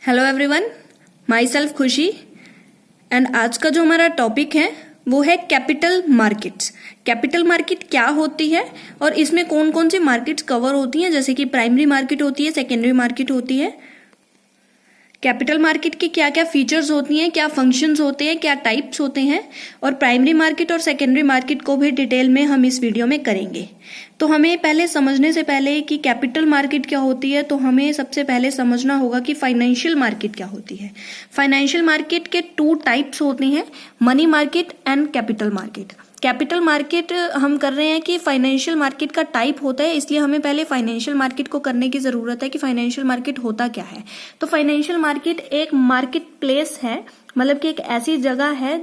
Hello everyone, my self खुशी। And आज का जो हमारा टॉपिक है वो है कैपिटल मार्केट्स। कैपिटल मार्केट क्या होती है और इसमें कौन कौन सी मार्केट्स कवर होती हैं, जैसे कि प्राइमरी मार्केट होती है, सेकेंडरी मार्केट होती है। कैपिटल मार्केट की क्या क्या फीचर्स होती हैं, क्या फंक्शंस होते हैं, क्या टाइप्स होते हैं, और प्राइमरी मार्केट और सेकेंडरी मार्केट को भी डिटेल में हम इस वीडियो में करेंगे। तो हमें पहले समझने से पहले कि कैपिटल मार्केट क्या होती है, तो हमें सबसे पहले समझना होगा कि फाइनेंशियल मार्केट क्या होती है। फाइनेंशियल मार्केट के 2 टाइप्स होते हैं, money market and capital market. Capital market हम कर रहे हैं कि फाइनेंशियल मार्केट का टाइप होता है, इसलिए हमें पहले फाइनेंशियल मार्केट को करने की जरूरत है कि फाइनेंशियल मार्केट होता क्या है। तो फाइनेंशियल मार्केट एक मार्केट प्लेस है, मतलब कि एक ऐसी जगह है,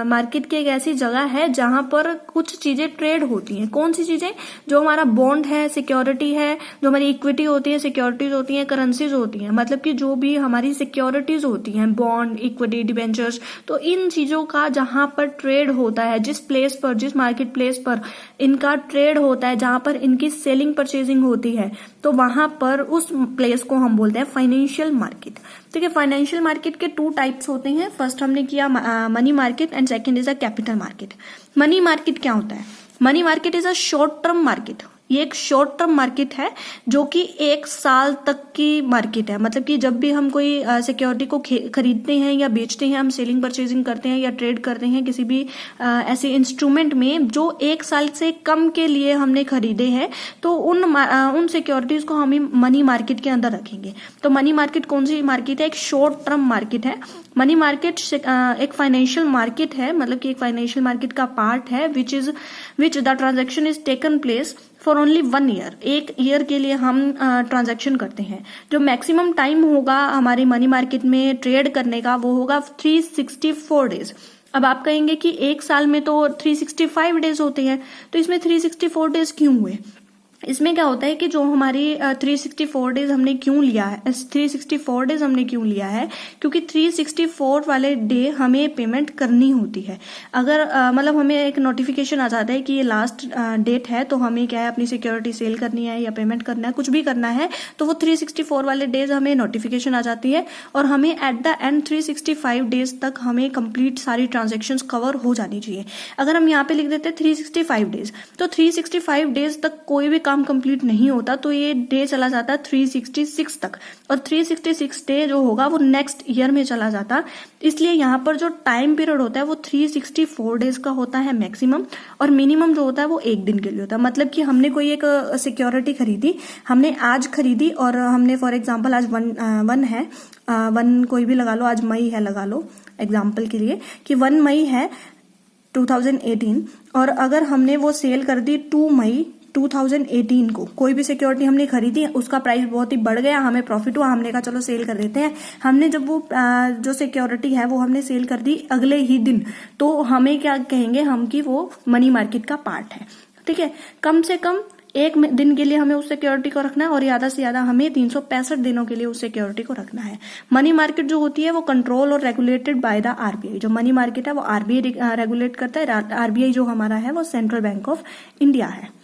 मार्केट की एक ऐसी जगह है जहां पर कुछ चीजें ट्रेड होती हैं। कौन सी चीजें? जो हमारा बॉन्ड है, सिक्योरिटी है, जो हमारी इक्विटी होती है, सिक्योरिटीज होती हैं, करेंसीज होती हैं, मतलब कि जो भी हमारी सिक्योरिटीज होती हैं, बॉन्ड, इक्विटी, डिबेंचर्स, तो इन चीजों का जहां पर ट्रेड होता है, जिस प्लेस पर, जिस मार्केट प्लेस पर इनका ट्रेड होता है, जहां पर इनकी सेलिंग परचेजिंग होती है, तो वहां पर उस प्लेस को हम बोलते हैं फाइनेंशियल मार्केट। ठीक है, फाइनेंशियल मार्केट के 2 टाइप्स होते हैं। फर्स्ट हमने किया money market and second is a capital market. Money market क्या होता है? Money market is a short term market. ये एक शॉर्ट टर्म मार्केट है जो कि 1 साल तक की मार्केट है। मतलब कि जब भी हम कोई सिक्योरिटी को खरीदते हैं या बेचते हैं, हम सेलिंग परचेजिंग करते हैं या ट्रेड करते हैं किसी भी ऐसे इंस्ट्रूमेंट में जो 1 साल से कम के लिए हमने खरीदे हैं, तो उन सिक्योरिटीज को हम मनी मार्केट के अंदर रखेंगे। तो मनी मार्केट कौन सी मार्केट है? एक शॉर्ट टर्म मार्केट है। मनी मार्केट एक फाइनेंशियल मार्केट है, मतलब कि एक फाइनेंशियल मार्केट का पार्ट है which the transaction is taken place for only 1 year. 1 year के लिए हम ट्रांजैक्शन करते हैं। जो मैक्सिमम टाइम होगा हमारी मनी मार्केट में ट्रेड करने का, वो होगा 364 डेज। अब आप कहेंगे कि 1 साल में तो 365 डेज होते हैं, तो इसमें 364 डेज क्यों हुए? इसमें क्या होता है कि जो हमारी 364 डेज हमने क्यों लिया है, 364 डेज हमने क्यों लिया है, क्योंकि 364 वाले डे हमें पेमेंट करनी होती है। अगर मतलब हमें एक नोटिफिकेशन आ जाता है कि ये लास्ट डेट है, तो हमें क्या है, अपनी सिक्योरिटी सेल करनी है या पेमेंट करना है, कुछ भी करना है, तो वो 364 वाले डेज हमें नोटिफिकेशन आ जाती है और हमें एट द एंड 365 डेज तक हमें कंप्लीट सारी ट्रांजेक्शंस कवर हो जानी चाहिए। अगर हम यहाँ पे लिख देते हैं 365 डेज, तो 365 डेज तक कोई भी काम कंप्लीट नहीं होता, तो ये डे चला जाता है 366 तक, और 366 डे जो होगा वो नेक्स्ट ईयर में चला जाता। इसलिए यहाँ पर जो टाइम पीरियड होता है वो 364 डेज का होता है मैक्सिमम, और मिनिमम जो होता है वो 1 दिन के लिए होता है। मतलब कि हमने कोई एक सिक्योरिटी खरीदी, हमने आज खरीदी, और हमने फॉर एग्जाम्पल आज वन है, 1 कोई भी लगा लो, आज मई है, लगा लो एग्जाम्पल के लिए कि 1 मई है 2018, और अगर हमने वो सेल कर दी 2 मई 2018 को, कोई भी सिक्योरिटी हमने खरीदी, उसका प्राइस बहुत ही बढ़ गया, हमें प्रॉफिट हुआ, हमने कहा चलो सेल कर देते हैं। हमने जब वो जो सिक्योरिटी है वो हमने सेल कर दी अगले ही दिन, तो हमें क्या कहेंगे हम कि वो मनी मार्केट का पार्ट है। ठीक है, कम से कम 1 दिन के लिए हमें उस सिक्योरिटी को रखना है, और ज्यादा से ज्यादा हमें 365 दिनों के लिए उस सिक्योरिटी को रखना है। मनी मार्केट जो होती है वो कंट्रोल और रेगुलेटेड बाय द आरबीआई। जो मनी मार्केट है वो आरबीआई रेगुलेट करता है। आरबीआई जो हमारा है वो सेंट्रल बैंक ऑफ इंडिया है,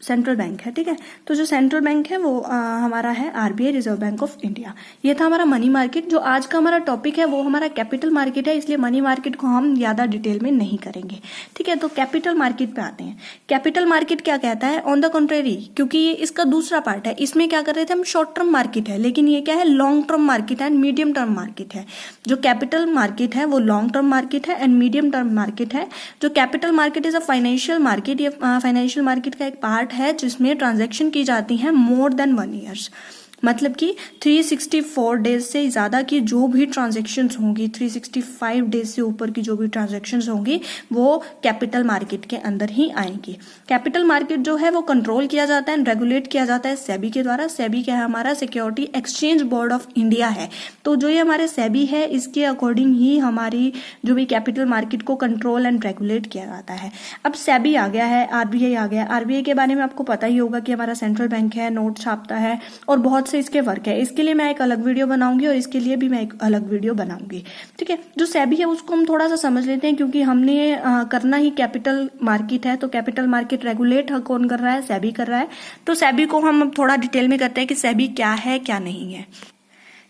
सेंट्रल बैंक है। ठीक है, तो जो सेंट्रल बैंक है वो हमारा है RBI, reserve bank of India. ये था हमारा मनी मार्केट। जो आज का हमारा टॉपिक है वो हमारा कैपिटल मार्केट है, इसलिए मनी मार्केट को हम ज्यादा डिटेल में नहीं करेंगे। ठीक है, तो कैपिटल मार्केट पे आते हैं। कैपिटल मार्केट क्या कहता है? ऑन द कंट्रेरी, क्योंकि ये इसका दूसरा पार्ट है, इसमें क्या कर रहे थे हम, शॉर्ट टर्म मार्केट है, लेकिन ये क्या है, लॉन्ग टर्म मार्केट है एंड मीडियम टर्म मार्केट है। जो कैपिटल मार्केट है वो लॉन्ग टर्म मार्केट है एंड मीडियम टर्म मार्केट है। जो capital market is a financial market, ये फाइनेंशियल मार्केट का एक पार्ट है जिसमें ट्रांजैक्शन की जाती है मोर देन 1 ईयर्स। मतलब कि 364 डेज से ज्यादा की जो भी ट्रांजैक्शंस होंगी, 365 डेज से ऊपर की जो भी ट्रांजैक्शंस होंगी, वो कैपिटल मार्केट के अंदर ही आएंगी। कैपिटल मार्केट जो है वो कंट्रोल किया जाता है एंड रेगुलेट किया जाता है सेबी के द्वारा। सेबी क्या है? हमारा security exchange board of India है। तो जो ये हमारे सेबी है, इसके अकॉर्डिंग ही हमारी जो भी कैपिटल मार्केट को कंट्रोल एंड रेगुलेट किया जाता है। अब सेबी आ गया है, आरबीआई आ गया। आरबीआई के बारे में आपको पता ही होगा कि हमारा सेंट्रल बैंक है, नोट छापता है और बहुत से इसके वर्क है। इसके लिए मैं एक अलग वीडियो बनाऊंगी और इसके लिए भी मैं एक अलग वीडियो बनाऊंगी। ठीक है, जो सेबी है उसको हम थोड़ा सा समझ लेते हैं, क्योंकि हमने करना ही कैपिटल मार्केट है। तो कैपिटल मार्केट रेगुलेट कौन कर रहा है? सेबी कर रहा है। तो सेबी को हम थोड़ा डिटेल में करते हैं कि सेबी क्या है क्या नहीं है।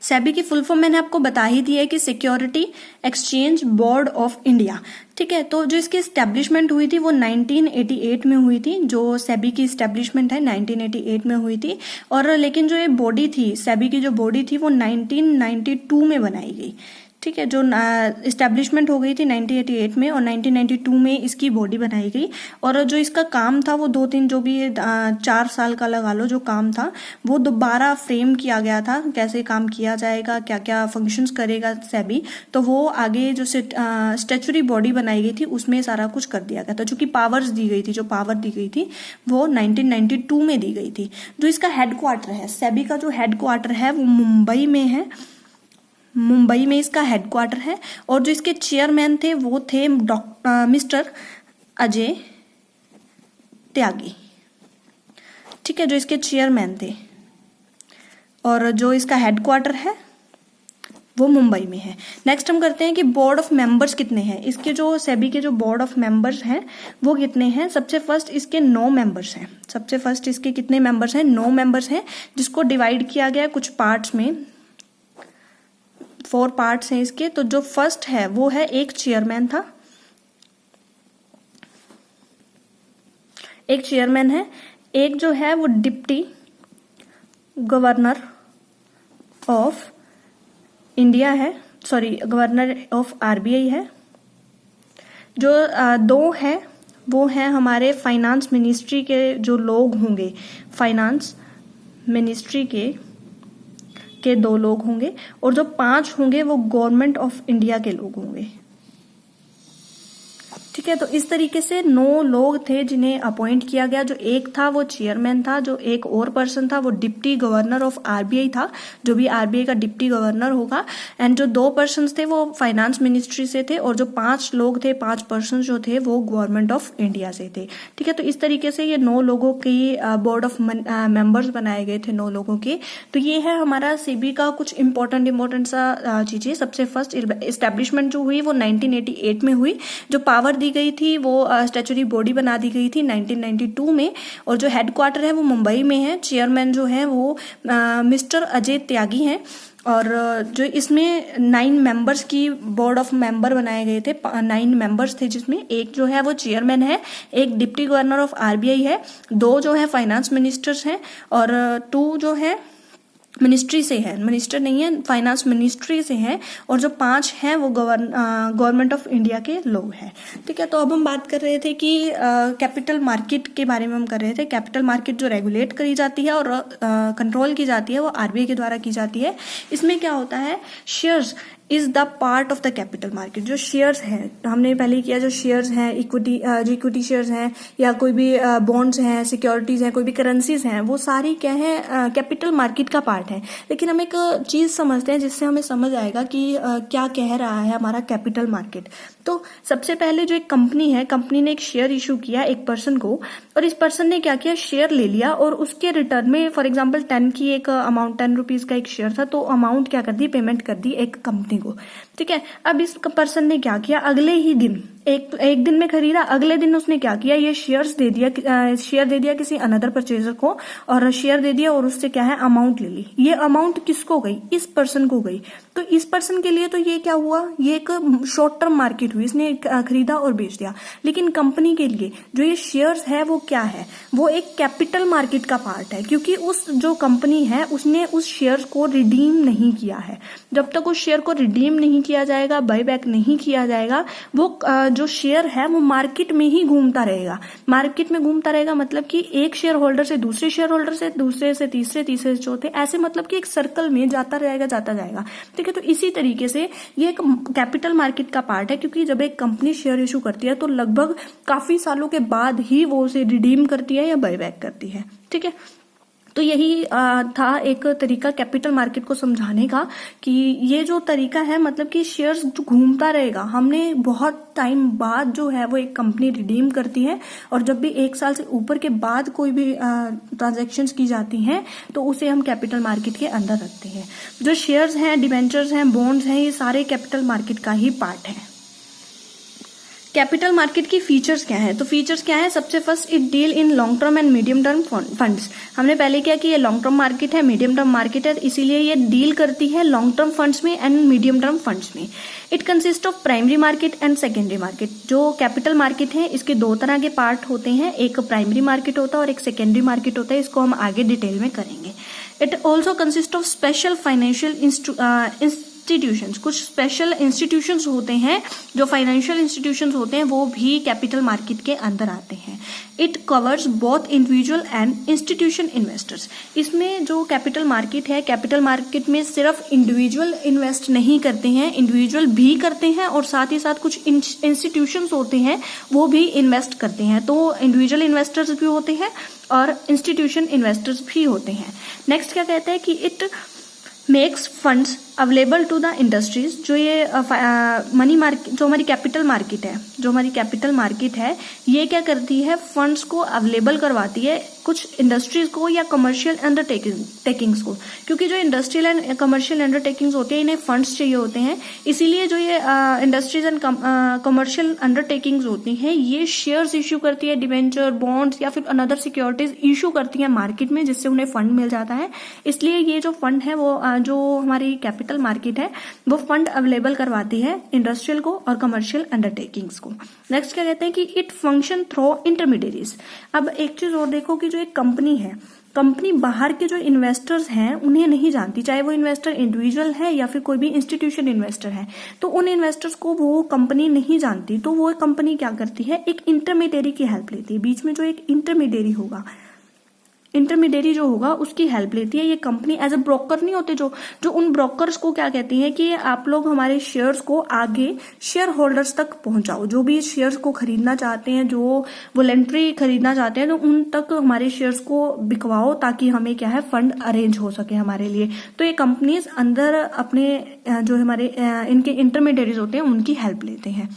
सेबी की फुल फॉर्म मैंने आपको बता ही दी है कि security exchange board of India. ठीक है, तो जो इसकी एस्टेब्लिशमेंट हुई थी वो 1988 में हुई थी। जो सेबी की एस्टेब्लिशमेंट है 1988 में हुई थी, और लेकिन जो ये बॉडी थी, सेबी की जो बॉडी थी वो 1992 में बनाई गई। ठीक है, जो इस्टेब्लिशमेंट हो गई थी 1988 में, और 1992 में इसकी बॉडी बनाई गई। और जो इसका काम था वो 2-3 जो भी 4 साल का लगा लो जो काम था, वो दोबारा फ्रेम किया गया था, कैसे काम किया जाएगा, क्या क्या फंक्शंस करेगा सेबी। तो वो आगे जो स्टैच्यूटरी बॉडी बनाई गई थी उसमें सारा कुछ कर दिया गया था। जो कि पावर्स दी गई थी, जो पावर दी गई थी वो 1992 में दी गई थी। जो इसका हेडक्वार्टर है, सेबी का जो हेडक्वार्टर है वो मुंबई में है। मुंबई में इसका हेडक्वार्टर है। और जो इसके चेयरमैन थे वो थे मिस्टर अजय त्यागी। ठीक है, जो इसके चेयरमैन थे, और जो इसका हेडक्वार्टर है वो मुंबई में है। नेक्स्ट हम करते हैं कि बोर्ड ऑफ मेंबर्स कितने हैं। इसके जो सेबी के जो बोर्ड ऑफ मेंबर्स हैं वो कितने हैं। सबसे फर्स्ट इसके 9 मेंबर्स हैं। सबसे फर्स्ट इसके कितने मेंबर्स हैं, 9 मेंबर्स हैं, जिसको डिवाइड किया गया कुछ पार्ट्स में। 4 पार्ट्स हैं इसके। तो जो फर्स्ट है वो है एक चेयरमैन था, एक चेयरमैन है। एक जो है वो डिप्टी गवर्नर ऑफ इंडिया है, सॉरी गवर्नर ऑफ आरबीआई है। जो 2 है वो है हमारे फाइनेंस मिनिस्ट्री के जो लोग होंगे, फाइनेंस मिनिस्ट्री के 2 लोग होंगे, और जो 5 होंगे वो गवर्नमेंट ऑफ इंडिया के लोग होंगे। ठीक है, तो इस तरीके से 9 लोग थे जिन्हें अपॉइंट किया गया। जो एक था वो चेयरमैन था, जो एक और पर्सन था वो डिप्टी गवर्नर ऑफ आरबीआई था, जो भी आरबीआई का डिप्टी गवर्नर होगा। एंड जो 2 पर्सन थे वो फाइनेंस मिनिस्ट्री से थे, और जो 5 लोग थे, 5 पर्सन जो थे वो गवर्नमेंट ऑफ इंडिया से थे। ठीक है, तो इस तरीके से ये 9 लोगों की बोर्ड ऑफ मेंबर्स बनाए गए थे, 9 लोगों के। तो ये है हमारा सेबी का कुछ इंपॉर्टेंट सा चीजें। सबसे फर्स्ट एस्टेब्लिशमेंट जो हुई वो 1988 में हुई। जो पावर दी गई थी वो स्टैच्यूटरी बॉडी बना दी गई थी 1992 में, और जो हेडक्वार्टर है वो मुंबई में है। चेयरमैन जो है वो मिस्टर अजय त्यागी हैं। और जो इसमें 9 मेंबर्स की बोर्ड ऑफ मेंबर बनाए गए थे, 9 मेंबर्स थे, जिसमें एक जो है वो चेयरमैन है, एक डिप्टी गवर्नर ऑफ आरबीआई है, 2 जो है फाइनेंस मिनिस्टर्स हैं, और 2 जो है मिनिस्ट्री से है, मिनिस्टर नहीं है, फाइनेंस मिनिस्ट्री से है, और जो 5 हैं वो गवर्नमेंट ऑफ इंडिया के लोग हैं। ठीक है, तो अब हम बात कर रहे थे कि कैपिटल मार्केट के बारे में हम कर रहे थे। कैपिटल मार्केट जो रेगुलेट करी जाती है और कंट्रोल की जाती है वो आरबीआई के द्वारा की जाती है। इसमें क्या होता है, shares is the part of the capital market. जो शेयर्स हैं, हमने पहले किया, जो शेयर्स हैं, इक्विटी शेयर्स हैं, या कोई भी बॉन्ड्स हैं, सिक्योरिटीज हैं, कोई भी करेंसीज हैं, वो सारी क्या है, कैपिटल मार्केट का पार्ट है। लेकिन हम एक चीज समझते हैं जिससे हमें समझ आएगा कि क्या कह रहा है हमारा कैपिटल मार्केट। तो सबसे पहले जो एक कंपनी है, कंपनी ने एक शेयर इशू किया एक पर्सन को, और इस पर्सन ने क्या किया, शेयर ले लिया, और उसके रिटर्न में फॉर एग्जांपल 10 की एक अमाउंट, 10 रुपीज का एक शेयर था, तो अमाउंट क्या कर दी, पेमेंट कर दी एक कंपनी को। ठीक है, अब इस पर्सन ने क्या किया, अगले ही दिन एक दिन में खरीदा, अगले दिन उसने क्या किया, ये शेयर दे दिया किसी अनदर परचेजर को, और शेयर दे दिया, और उससे क्या है, अमाउंट ले ली। ये अमाउंट किसको गई, इस पर्सन को गई। तो इस पर्सन के लिए तो ये क्या हुआ, ये एक शॉर्ट टर्म मार्केट हुई, इसने खरीदा और बेच दिया। लेकिन कंपनी के लिए जो ये शेयर्स है वो क्या है, वो एक कैपिटल मार्केट का पार्ट है, क्योंकि उस जो कंपनी है उसने उस शेयर को रिडीम नहीं किया है। जब तक उस शेयर को रिडीम नहीं किया जाएगा, बाय बैक नहीं किया जाएगा, वो जो शेयर है वो मार्केट में ही घूमता रहेगा। मार्केट में घूमता रहेगा मतलब कि एक शेयर होल्डर से दूसरे शेयर होल्डर से, दूसरे से तीसरे, तीसरे से चौथे, ऐसे मतलब कि एक सर्कल में जाता जाएगा। ठीक है, तो इसी तरीके से ये एक कैपिटल मार्केट का पार्ट है, क्योंकि जब एक कंपनी शेयर इशू करती है तो लगभग काफी सालों के बाद ही वो उसे रिडीम करती है या बाय बैक करती है। ठीक है, तो यही था एक तरीका कैपिटल मार्केट को समझाने का, कि ये जो तरीका है मतलब कि शेयर्स घूमता रहेगा। हमने बहुत टाइम बाद जो है वो एक कंपनी रिडीम करती है, और जब भी 1 साल से ऊपर के बाद कोई भी ट्रांजैक्शंस की जाती हैं तो उसे हम कैपिटल मार्केट के अंदर रखते हैं। जो शेयर्स हैं, डिबेंचर्स हैं, बॉन्ड्स हैं, ये सारे कैपिटल मार्केट का ही पार्ट है। कैपिटल मार्केट की फीचर्स क्या है? तो फीचर्स क्या है? सबसे first, it deal in long term and medium term funds. हमने पहले क्या कि ये लॉन्ग टर्म मार्केट है, मीडियम टर्म मार्केट है, इसीलिए ये डील करती है लॉन्ग टर्म फंड्स में एंड मीडियम टर्म फंड्स में। It consist of primary market and secondary market. जो कैपिटल मार्केट है इसके दो तरह के पार्ट होते हैं, एक प्राइमरी मार्केट होता है और एक सेकेंडरी मार्केट होता है। इसको हम आगे डिटेल में करेंगे। It also consist of special financial institutions. कुछ स्पेशल इंस्टीट्यूशंस होते हैं, जो फाइनेंशियल इंस्टीट्यूशंस होते हैं वो भी कैपिटल मार्केट के अंदर आते हैं। It covers both individual and institution investors. इसमें जो कैपिटल मार्केट है, कैपिटल मार्केट में सिर्फ इंडिविजुअल इन्वेस्ट नहीं करते हैं, इंडिविजुअल भी करते हैं और साथ ही साथ कुछ इंस्टीट्यूशंस होते हैं वो भी इन्वेस्ट करते हैं। तो इंडिविजुअल इन्वेस्टर्स भी होते हैं और इंस्टीट्यूशन इन्वेस्टर्स भी होते हैं। नेक्स्ट क्या कहते हैं कि it makes funds available to the industries. जो ये मनी मार्केट, जो हमारी कैपिटल मार्केट है, ये क्या करती है? फंड्स को अवेलेबल करवाती है कुछ इंडस्ट्रीज को या कमर्शियल अंडरटेकिंग्स को। क्योंकि जो इंडस्ट्रियल एंड कमर्शियल अंडरटेकिंग्स होते हैं इन्हें फंड्स चाहिए होते हैं, इसीलिए जो ये इंडस्ट्रीज एंड कमर्शियल अंडरटेकिंग्स होती हैं ये शेयर्स इश्यू करती है, डिवेंचर, बॉन्ड्स या फिर अनदर सिक्योरिटीज इश्यू करती है मार्केट में, जिससे उन्हें फंड मिल जाता है। इसलिए ये जो फंड है वो जो हमारी कैपिटल मार्केट है वो फंड अवेलेबल करवाती है इंडस्ट्रियल को और कमर्शियल अंडरटेकिंग्स को। नेक्स्ट क्या कहते हैं कि इट फंक्शन थ्रू इंटरमीडिएरीज। अब एक चीज और देखो कि जो एक कंपनी है, कंपनी बाहर के जो इन्वेस्टर्स हैं उन्हें नहीं जानती, चाहे वो इन्वेस्टर इंडिविजुअल है या फिर कोई भी इंस्टीट्यूशन इन्वेस्टर है, तो उन इन्वेस्टर्स को वो कंपनी नहीं जानती। तो वो कंपनी क्या करती है? एक इंटरमीडिएरी की हेल्प लेती है। बीच में जो एक इंटरमीडिएरी जो होगा उसकी हेल्प लेती है ये कंपनी। एज अ ब्रोकर नहीं होते जो उन ब्रोकर्स को क्या कहती है कि आप लोग हमारे शेयर्स को आगे शेयर होल्डर्स तक पहुंचाओ। जो भी शेयर्स को खरीदना चाहते हैं, जो वॉलंटरी खरीदना चाहते हैं, तो उन तक हमारे शेयर्स को बिकवाओ ताकि हमें क्या है फंड अरेंज हो सके हमारे लिए। तो ये कंपनीज अंदर अपने जो हमारे इनके इंटरमीडिएरीज होते हैं उनकी हेल्प लेते हैं।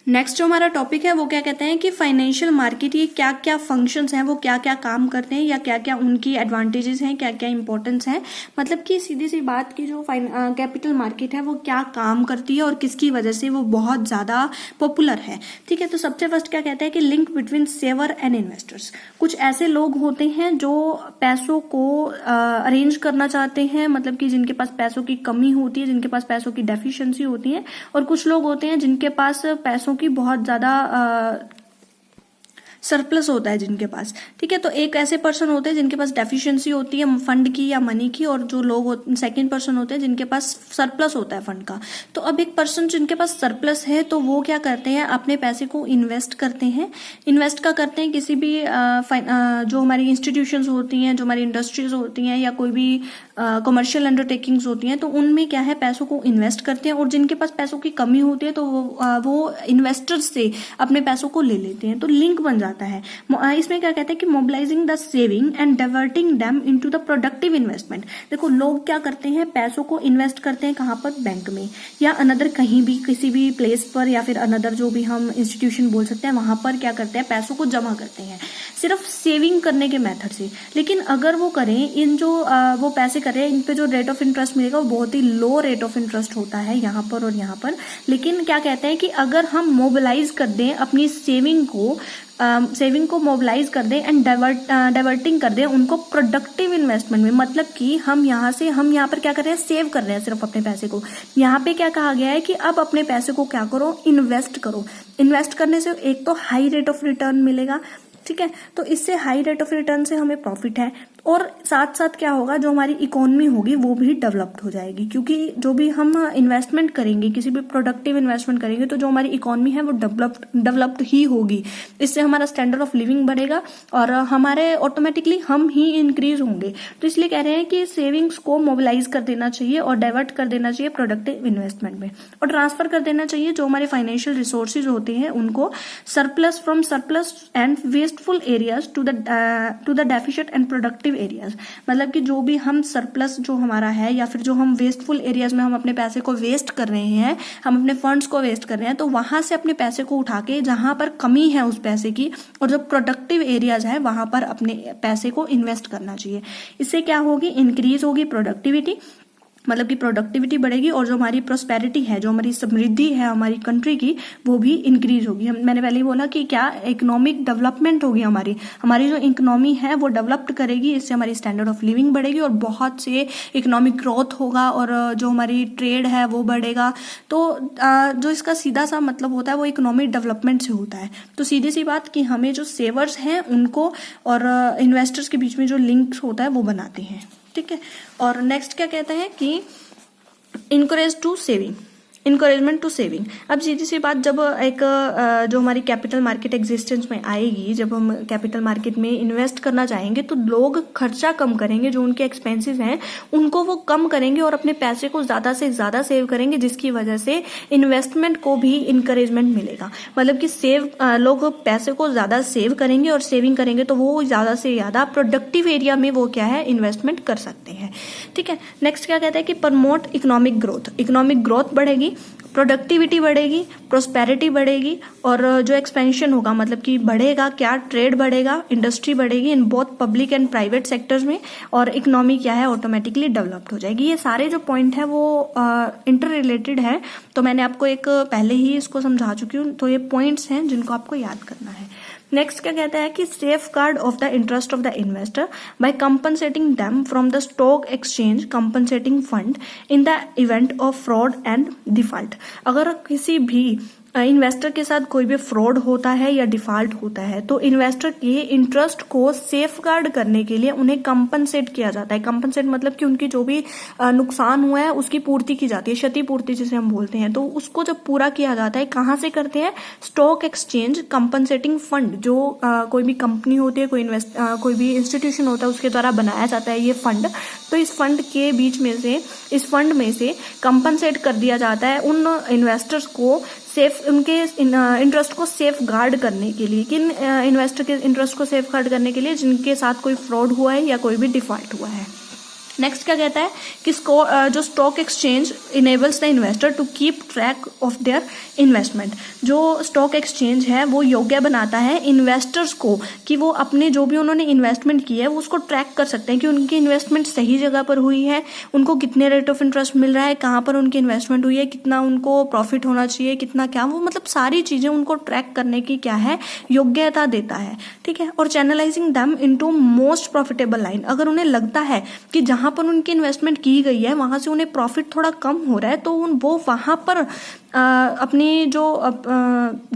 नेक्स्ट जो हमारा टॉपिक है वो क्या कहते हैं कि फाइनेंशियल मार्केट की क्या क्या फंक्शंस हैं, वो क्या क्या काम करते हैं या क्या क्या उनकी एडवांटेजेस हैं, क्या क्या इंपॉर्टेंस है। मतलब कि सीधी सी बात की जो कैपिटल मार्केट है वो क्या काम करती है और किसकी वजह से वो बहुत ज्यादा पॉपुलर है। ठीक है, तो सबसे फर्स्ट क्या कहते हैं कि link between saver and investors. कुछ ऐसे लोग होते हैं जो पैसों को अरेंज करना चाहते हैं, मतलब कि जिनके पास पैसों की कमी होती है, जिनके पास पैसों की डेफिशिएंसी होती है, और कुछ लोग होते हैं जिनके पास पैसों की बहुत ज्यादा सरप्लस होता है जिनके पास। ठीक है, तो एक ऐसे पर्सन होते हैं जिनके पास डेफिशिएंसी होती है फंड की या मनी की, और जो लोग सेकंड पर्सन होते हैं जिनके पास सरप्लस होता है फंड का। तो अब एक पर्सन जिनके पास सरप्लस है तो वो क्या करते हैं? अपने पैसे को इन्वेस्ट करते हैं। इन्वेस्ट का करते हैं किसी भी जो हमारी इंस्टीट्यूशंस होती हैं, जो हमारी इंडस्ट्रीज होती हैं या कोई भी कमर्शियल अंडरटेकिंग्स होती हैं, तो उनमें क्या है पैसों को इन्वेस्ट करते हैं। और जिनके पास पैसों की कमी होती है तो वो इन्वेस्टर्स से अपने पैसों को ले लेते हैं, तो लिंक बन जाता है। इसमें क्या कहते हैं कि mobilising the saving and diverting them into the productive investment. देखो लोग क्या करते हैं, पैसों को इन्वेस्ट करते हैं कहाँ पर? बैंक में या अनदर कहीं भी किसी भी प्लेस पर, या फिर अनदर जो भी हम इंस्टीट्यूशन बोल सकते हैं वहां पर क्या करते हैं पैसों को जमा करते हैं सिर्फ सेविंग करने के मेथड से। लेकिन अगर वो करें इन जो वो पैसे करें, इन पे जो रेट ऑफ इंटरेस्ट मिलेगा वो बहुत ही लो रेट ऑफ इंटरेस्ट होता है यहाँ पर और यहाँ पर। लेकिन क्या कहते हैं कि अगर हम मोबिलाइज कर दें अपनी सेविंग को मोबिलाइज कर दें एंड डाइवर्टिंग कर दें उनको प्रोडक्टिव इन्वेस्टमेंट में, मतलब कि हम यहाँ पर क्या कर रहे हैं? सेव कर रहे हैं सिर्फ अपने पैसे को। यहाँ पे क्या कहा गया है कि अब अपने पैसे को क्या करो? इन्वेस्ट करो। इन्वेस्ट करने से एक तो हाई रेट ऑफ रिटर्न मिलेगा, ठीक है, तो इससे हाई रेट ऑफ रिटर्न से हमें प्रॉफिट है। और साथ साथ क्या होगा, जो हमारी इकोनॉमी होगी वो भी डेवलप्ड हो जाएगी, क्योंकि जो भी हम इन्वेस्टमेंट करेंगे, किसी भी प्रोडक्टिव इन्वेस्टमेंट करेंगे, तो जो हमारी इकोनॉमी है वो डेवलप्ड ही होगी। इससे हमारा स्टैंडर्ड ऑफ लिविंग बढ़ेगा और हमारे ऑटोमेटिकली हम ही इंक्रीज होंगे। तो इसलिए कह रहे हैं कि सेविंग्स को मोबिलाइज कर देना चाहिए और डाइवर्ट कर देना चाहिए प्रोडक्टिव इन्वेस्टमेंट में, और ट्रांसफर कर देना चाहिए जो हमारे फाइनेंशियल रिसोर्सेज होते हैं उनको surplus and wasteful areas to the deficient and productive areas. मतलब कि जो भी हम सरप्लस जो हमारा है या फिर जो हम वेस्टफुल एरियाज में हम अपने पैसे को वेस्ट कर रहे हैं, हम अपने फंड्स को वेस्ट कर रहे हैं, तो वहां से अपने पैसे को उठा के जहां पर कमी है उस पैसे की और जो प्रोडक्टिव एरियाज है वहां पर अपने पैसे को इन्वेस्ट करना चाहिए। इससे क्या होगी? इंक्रीज होगी प्रोडक्टिविटी मतलब कि प्रोडक्टिविटी बढ़ेगी और जो हमारी प्रोस्पेरिटी है, जो हमारी समृद्धि है हमारी कंट्री की, वो भी इंक्रीज होगी। मैंने पहले ही बोला कि क्या इकोनॉमिक डेवलपमेंट होगी, हमारी जो इकोनॉमी है वो डेवलप्ड करेगी, इससे हमारी स्टैंडर्ड ऑफ लिविंग बढ़ेगी और बहुत से इकोनॉमिक ग्रोथ होगा और जो हमारी ट्रेड है वो बढ़ेगा। तो जो इसका सीधा सा मतलब होता है वो इकोनॉमिक डेवलपमेंट से होता है। तो सीधी सी बात कि हमें जो सेवर्स हैं उनको और इन्वेस्टर्स के बीच में जो लिंक होता है वो बनाते हैं, ठीक है। और नेक्स्ट क्या कहते हैं कि इंकरेजमेंट टू सेविंग। अब सीधी सी बात, जब एक जो हमारी कैपिटल मार्केट एग्जिस्टेंस में आएगी, जब हम कैपिटल मार्केट में इन्वेस्ट करना चाहेंगे तो लोग खर्चा कम करेंगे, जो उनके एक्सपेंसेस हैं उनको वो कम करेंगे और अपने पैसे को ज्यादा से ज्यादा सेव करेंगे, जिसकी वजह से इन्वेस्टमेंट को भी इंकरेजमेंट मिलेगा। मतलब कि लोग पैसे को ज्यादा सेव करेंगे और सेविंग करेंगे तो वो ज्यादा से ज्यादा प्रोडक्टिव एरिया में वो क्या है, इन्वेस्टमेंट कर सकते हैं, ठीक है। नेक्स्ट क्या कहता है कि प्रमोट इकोनॉमिक ग्रोथ बढ़ेगी, प्रोडक्टिविटी बढ़ेगी, प्रोस्पेरिटी बढ़ेगी और जो एक्सपेंशन होगा मतलब कि बढ़ेगा क्या, ट्रेड बढ़ेगा, इंडस्ट्री बढ़ेगी in both public and private sectors में, और इकोनॉमी क्या है, ऑटोमेटिकली डेवलप्ड हो जाएगी। ये सारे जो पॉइंट है वो इंटर रिलेटेड है, तो मैंने आपको एक पहले ही इसको समझा चुकी हूँ। तो ये पॉइंट्स हैं जिनको आपको याद करना है। नेक्स्ट क्या कहता है कि safeguard of the interest of the investor by compensating them from the stock exchange compensating fund in the event of fraud and default. अगर किसी भी इन्वेस्टर के साथ कोई भी फ्रॉड होता है या डिफॉल्ट होता है तो इन्वेस्टर के इंटरेस्ट को सेफ गार्ड करने के लिए उन्हें कंपनसेट किया जाता है। कंपनसेट मतलब कि उनकी जो भी नुकसान हुआ है उसकी पूर्ति की जाती है, क्षतिपूर्ति जिसे हम बोलते हैं। तो उसको जब पूरा किया जाता है, कहाँ से करते हैं, स्टॉक एक्सचेंज कंपनसेटिंग फंड, जो कोई भी कंपनी होती है, कोई भी इंस्टीट्यूशन होता है, उसके द्वारा बनाया जाता है ये फंड। तो इस फंड के बीच में से, इस फंड में से कंपनसेट कर दिया जाता है उन इन्वेस्टर्स को, उनके इंटरेस्ट को सेफ गार्ड करने के लिए। किन इन्वेस्टर के इंटरेस्ट को सेफ गार्ड करने के लिए, जिनके साथ कोई फ्रॉड हुआ है या कोई भी डिफॉल्ट हुआ है। नेक्स्ट क्या कहता है कि जो stock exchange enables the investor to keep track of their investment. जो स्टॉक एक्सचेंज है वो योग्य बनाता है इन्वेस्टर्स को कि वो अपने जो भी उन्होंने इन्वेस्टमेंट की है वो उसको ट्रैक कर सकते हैं कि उनकी इन्वेस्टमेंट सही जगह पर हुई है, उनको कितने रेट ऑफ इंटरेस्ट मिल रहा है, कहाँ पर उनकी इन्वेस्टमेंट हुई है, कितना उनको प्रॉफिट होना चाहिए, कितना क्या, वो मतलब सारी चीजें उनको ट्रैक करने की क्या है, योग्यता देता है, ठीक है। और channelising them into most profitable line. अगर उन्हें लगता है कि जहां पर उनकी इन्वेस्टमेंट की गई है वहां से उन्हें प्रॉफिट थोड़ा कम हो रहा है तो वो वहां पर अपनी जो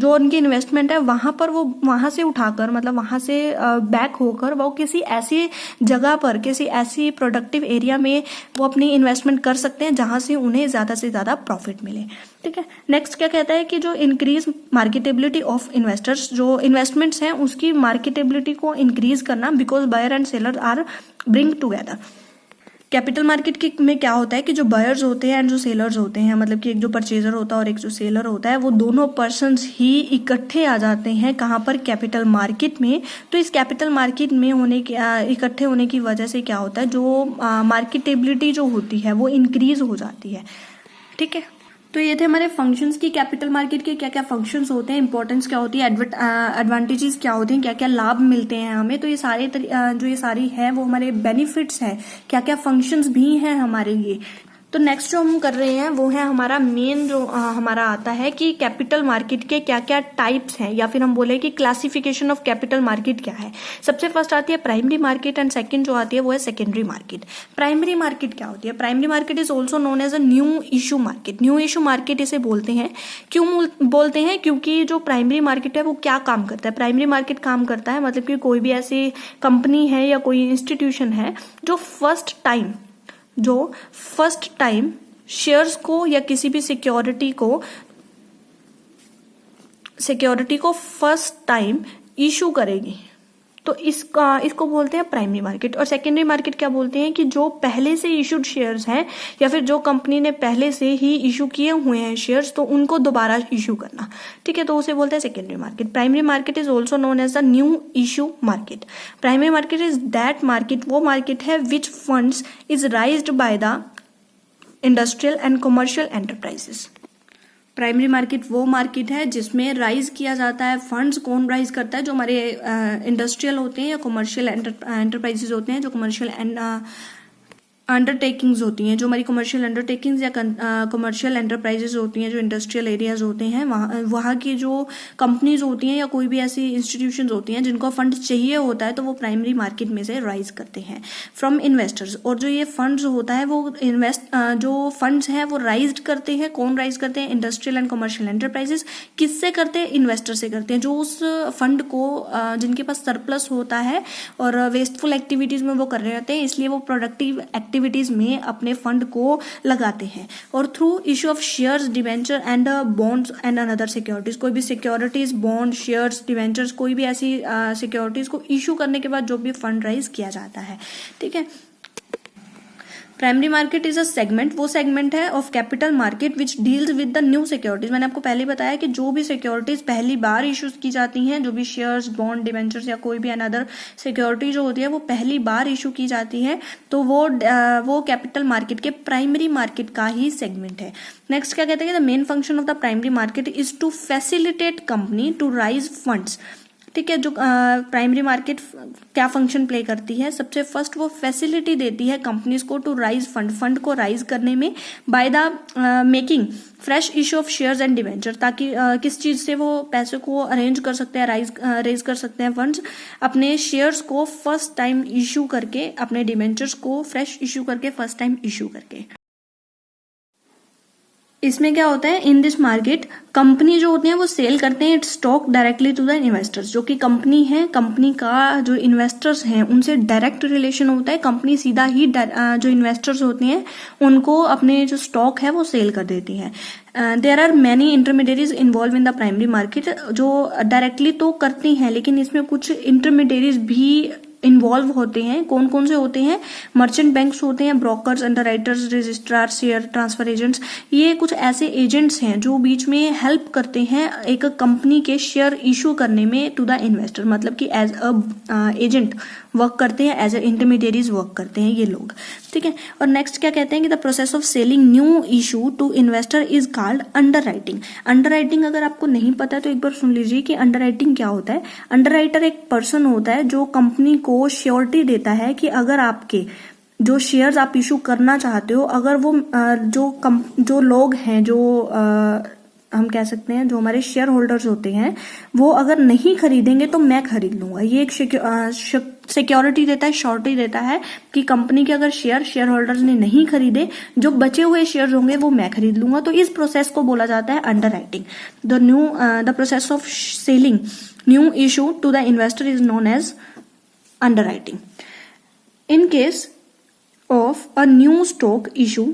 उनकी इन्वेस्टमेंट है वहां से उठाकर, मतलब वहां से बैक होकर वो किसी ऐसी जगह पर, किसी ऐसी प्रोडक्टिव एरिया में वो अपनी इन्वेस्टमेंट कर सकते हैं जहां से उन्हें ज्यादा से ज्यादा प्रॉफिट मिले, ठीक है। नेक्स्ट क्या कहता है कि जो इंक्रीज मार्केटेबिलिटी ऑफ इन्वेस्टर्स, जो इन्वेस्टमेंट्स हैं उसकी मार्केटेबिलिटी को इंक्रीज करना, because buyer and seller are bring together. Capital market में क्या होता है कि जो बायर्स होते हैं एंड जो सेलर्स होते हैं, मतलब कि एक जो परचेजर होता है और एक जो सेलर होता है, वो दोनों पर्सन्स ही इकट्ठे आ जाते हैं कहाँ पर, कैपिटल मार्केट में। तो इस कैपिटल मार्केट में इकट्ठे होने की वजह से क्या होता है, जो मार्केटेबिलिटी जो होती है वो इंक्रीज हो जाती है, ठीक है। तो ये थे हमारे फंक्शंस की, कैपिटल मार्केट के क्या क्या फंक्शंस होते हैं, इंपॉर्टेंस क्या होती है, एडवांटेजेस क्या होते हैं, क्या क्या लाभ मिलते हैं हमें। तो ये सारी है वो हमारे बेनिफिट्स हैं, क्या क्या फंक्शंस भी हैं हमारे लिए। तो नेक्स्ट जो हम कर रहे हैं वो है हमारा मेन जो हमारा आता है कि कैपिटल मार्केट के क्या क्या टाइप्स हैं, या फिर हम बोले कि क्लासिफिकेशन ऑफ कैपिटल मार्केट क्या है। सबसे फर्स्ट आती है प्राइमरी मार्केट एंड सेकंड जो आती है वो है सेकेंडरी मार्केट। प्राइमरी मार्केट क्या होती है? Primary market is also known as a new issue market. New issue market इसे बोलते हैं। क्यों बोलते हैं? क्योंकि जो प्राइमरी मार्केट है वो क्या काम करता है? प्राइमरी मार्केट काम करता है मतलब कि कोई भी ऐसी कंपनी है या कोई इंस्टीट्यूशन है जो फर्स्ट टाइम शेयर्स को या किसी भी सिक्योरिटी को फर्स्ट टाइम इशू करेगी, तो इसको बोलते हैं प्राइमरी मार्केट। और सेकेंडरी मार्केट क्या बोलते हैं कि जो पहले से इशूड शेयर्स हैं या फिर जो कंपनी ने पहले से ही इशू किए हुए हैं शेयर्स, तो उनको दोबारा इशू करना, ठीक है, तो उसे बोलते हैं secondary market. Primary market is also known as the new issue market. Primary market is that market, वो मार्केट है which funds is raised by the industrial and commercial enterprises. Primary market वो मार्केट है जिसमें rise किया जाता है funds. कौन rise करता है? जो हमारे इंडस्ट्रियल होते हैं या कमर्शियल एंटरप्राइजेज होते हैं, जो कमर्शियल अंडरटेकिंग्स होती हैं, जो हमारी कमर्शियल अंडरटेकिंग्स या कमर्शियल एंटरप्राइजेज होती हैं, जो इंडस्ट्रियल एरियाज होते हैं, वहाँ की जो कंपनीज होती हैं या कोई भी ऐसी इंस्टीट्यूशंस होती हैं जिनको फंड चाहिए होता है, तो वो प्राइमरी मार्केट में से राइज करते हैं फ्रॉम इन्वेस्टर्स। और जो ये फंड्स होता है वो जो फंड्स हैं वो राइज करते हैं, कौन राइज करते हैं? Industrial and commercial enterprises. किससे करते हैं? इन्वेस्टर से करते हैं, जो उस फंड को जिनके पास सरप्लस होता है और वेस्टफुल एक्टिविटीज में वो कर रहे होते हैं, इसलिए वो प्रोडक्टिव एक्टिविटीज में अपने फंड को लगाते हैं। और through issue of shares, debenture and bonds and another securities, कोई भी सिक्योरिटीज, बॉन्ड, शेयर्स, डिवेंचर्स, कोई भी ऐसी सिक्योरिटीज को इशू करने के बाद जो भी फंड राइज किया जाता है, ठीक है। Primary market is a segment, वो सेगमेंट है of capital market which deals with the new securities. मैंने आपको पहले बताया कि जो भी सिक्योरिटीज पहली बार इश्यूज की जाती हैं, जो भी शेयर्स, बॉन्ड, डिवेंचर्स या कोई भी अनदर सिक्योरिटी जो होती है वो पहली बार इशू की जाती है, तो वो कैपिटल मार्केट के प्राइमरी मार्केट का ही सेगमेंट है। नेक्स्ट क्या कहते हैं? The main function of the primary market is to facilitate company to raise funds, ठीक है। जो प्राइमरी मार्केट क्या फंक्शन प्ले करती है? सबसे फर्स्ट वो फैसिलिटी देती है कंपनीज को टू राइज फंड को राइज करने में by the making fresh issue of shares and debenture, ताकि किस चीज से वो पैसे को अरेंज कर सकते हैं, रेज कर सकते हैं फंड्स, अपने शेयर्स को फर्स्ट टाइम इशू करके, अपने डिवेंचर्स को फ्रेश इशू करके, फर्स्ट टाइम इशू करके। इसमें क्या होता है? इन दिस मार्केट कंपनी जो होती है वो सेल करते हैं its stock directly to the investors. जो कि कंपनी है, कंपनी का जो इन्वेस्टर्स हैं उनसे डायरेक्ट रिलेशन होता है, कंपनी सीधा ही जो इन्वेस्टर्स होते हैं उनको अपने जो स्टॉक है वो सेल कर देती है। There are many intermediaries involve in the primary market, जो डायरेक्टली तो करती हैं लेकिन इसमें कुछ इंटरमीडियरीज भी इन्वॉल्व होते हैं। कौन कौन से होते हैं? मर्चेंट बैंक्स होते हैं, brokers, underwriters, registrar, share transfer agents. ये कुछ ऐसे एजेंट्स हैं जो बीच में हेल्प करते हैं एक कंपनी के शेयर इशू करने में टू द इन्वेस्टर, मतलब कि एज अ एजेंट वर्क करते हैं, एज ए इंटरमीडियरीज वर्क करते हैं ये लोग, ठीक है। और नेक्स्ट क्या कहते हैं कि the process of selling new issue to investor is called underwriting. Underwriting अगर आपको नहीं पता है तो एक बार सुन लीजिए कि अंडरराइटिंग क्या होता है। अंडरराइटर एक पर्सन होता है जो कंपनी को श्योरिटी देता है कि अगर आपके जो शेयर्स आप इशू करना चाहते हो, अगर वो जो लोग हैं, जो हम कह सकते हैं जो हमारे शेयर होल्डर्स होते हैं, वो अगर नहीं खरीदेंगे तो मैं खरीद लूंगा। ये एक सिक्योरिटी देता है, श्योरिटी देता है कि कंपनी के अगर शेयर होल्डर्स ने नहीं खरीदे, जो बचे हुए शेयर होंगे वो मैं खरीद लूंगा। तो इस प्रोसेस को बोला जाता है underwriting. The process of selling new issue to the investor is known as underwriting. In case of a new stock issue,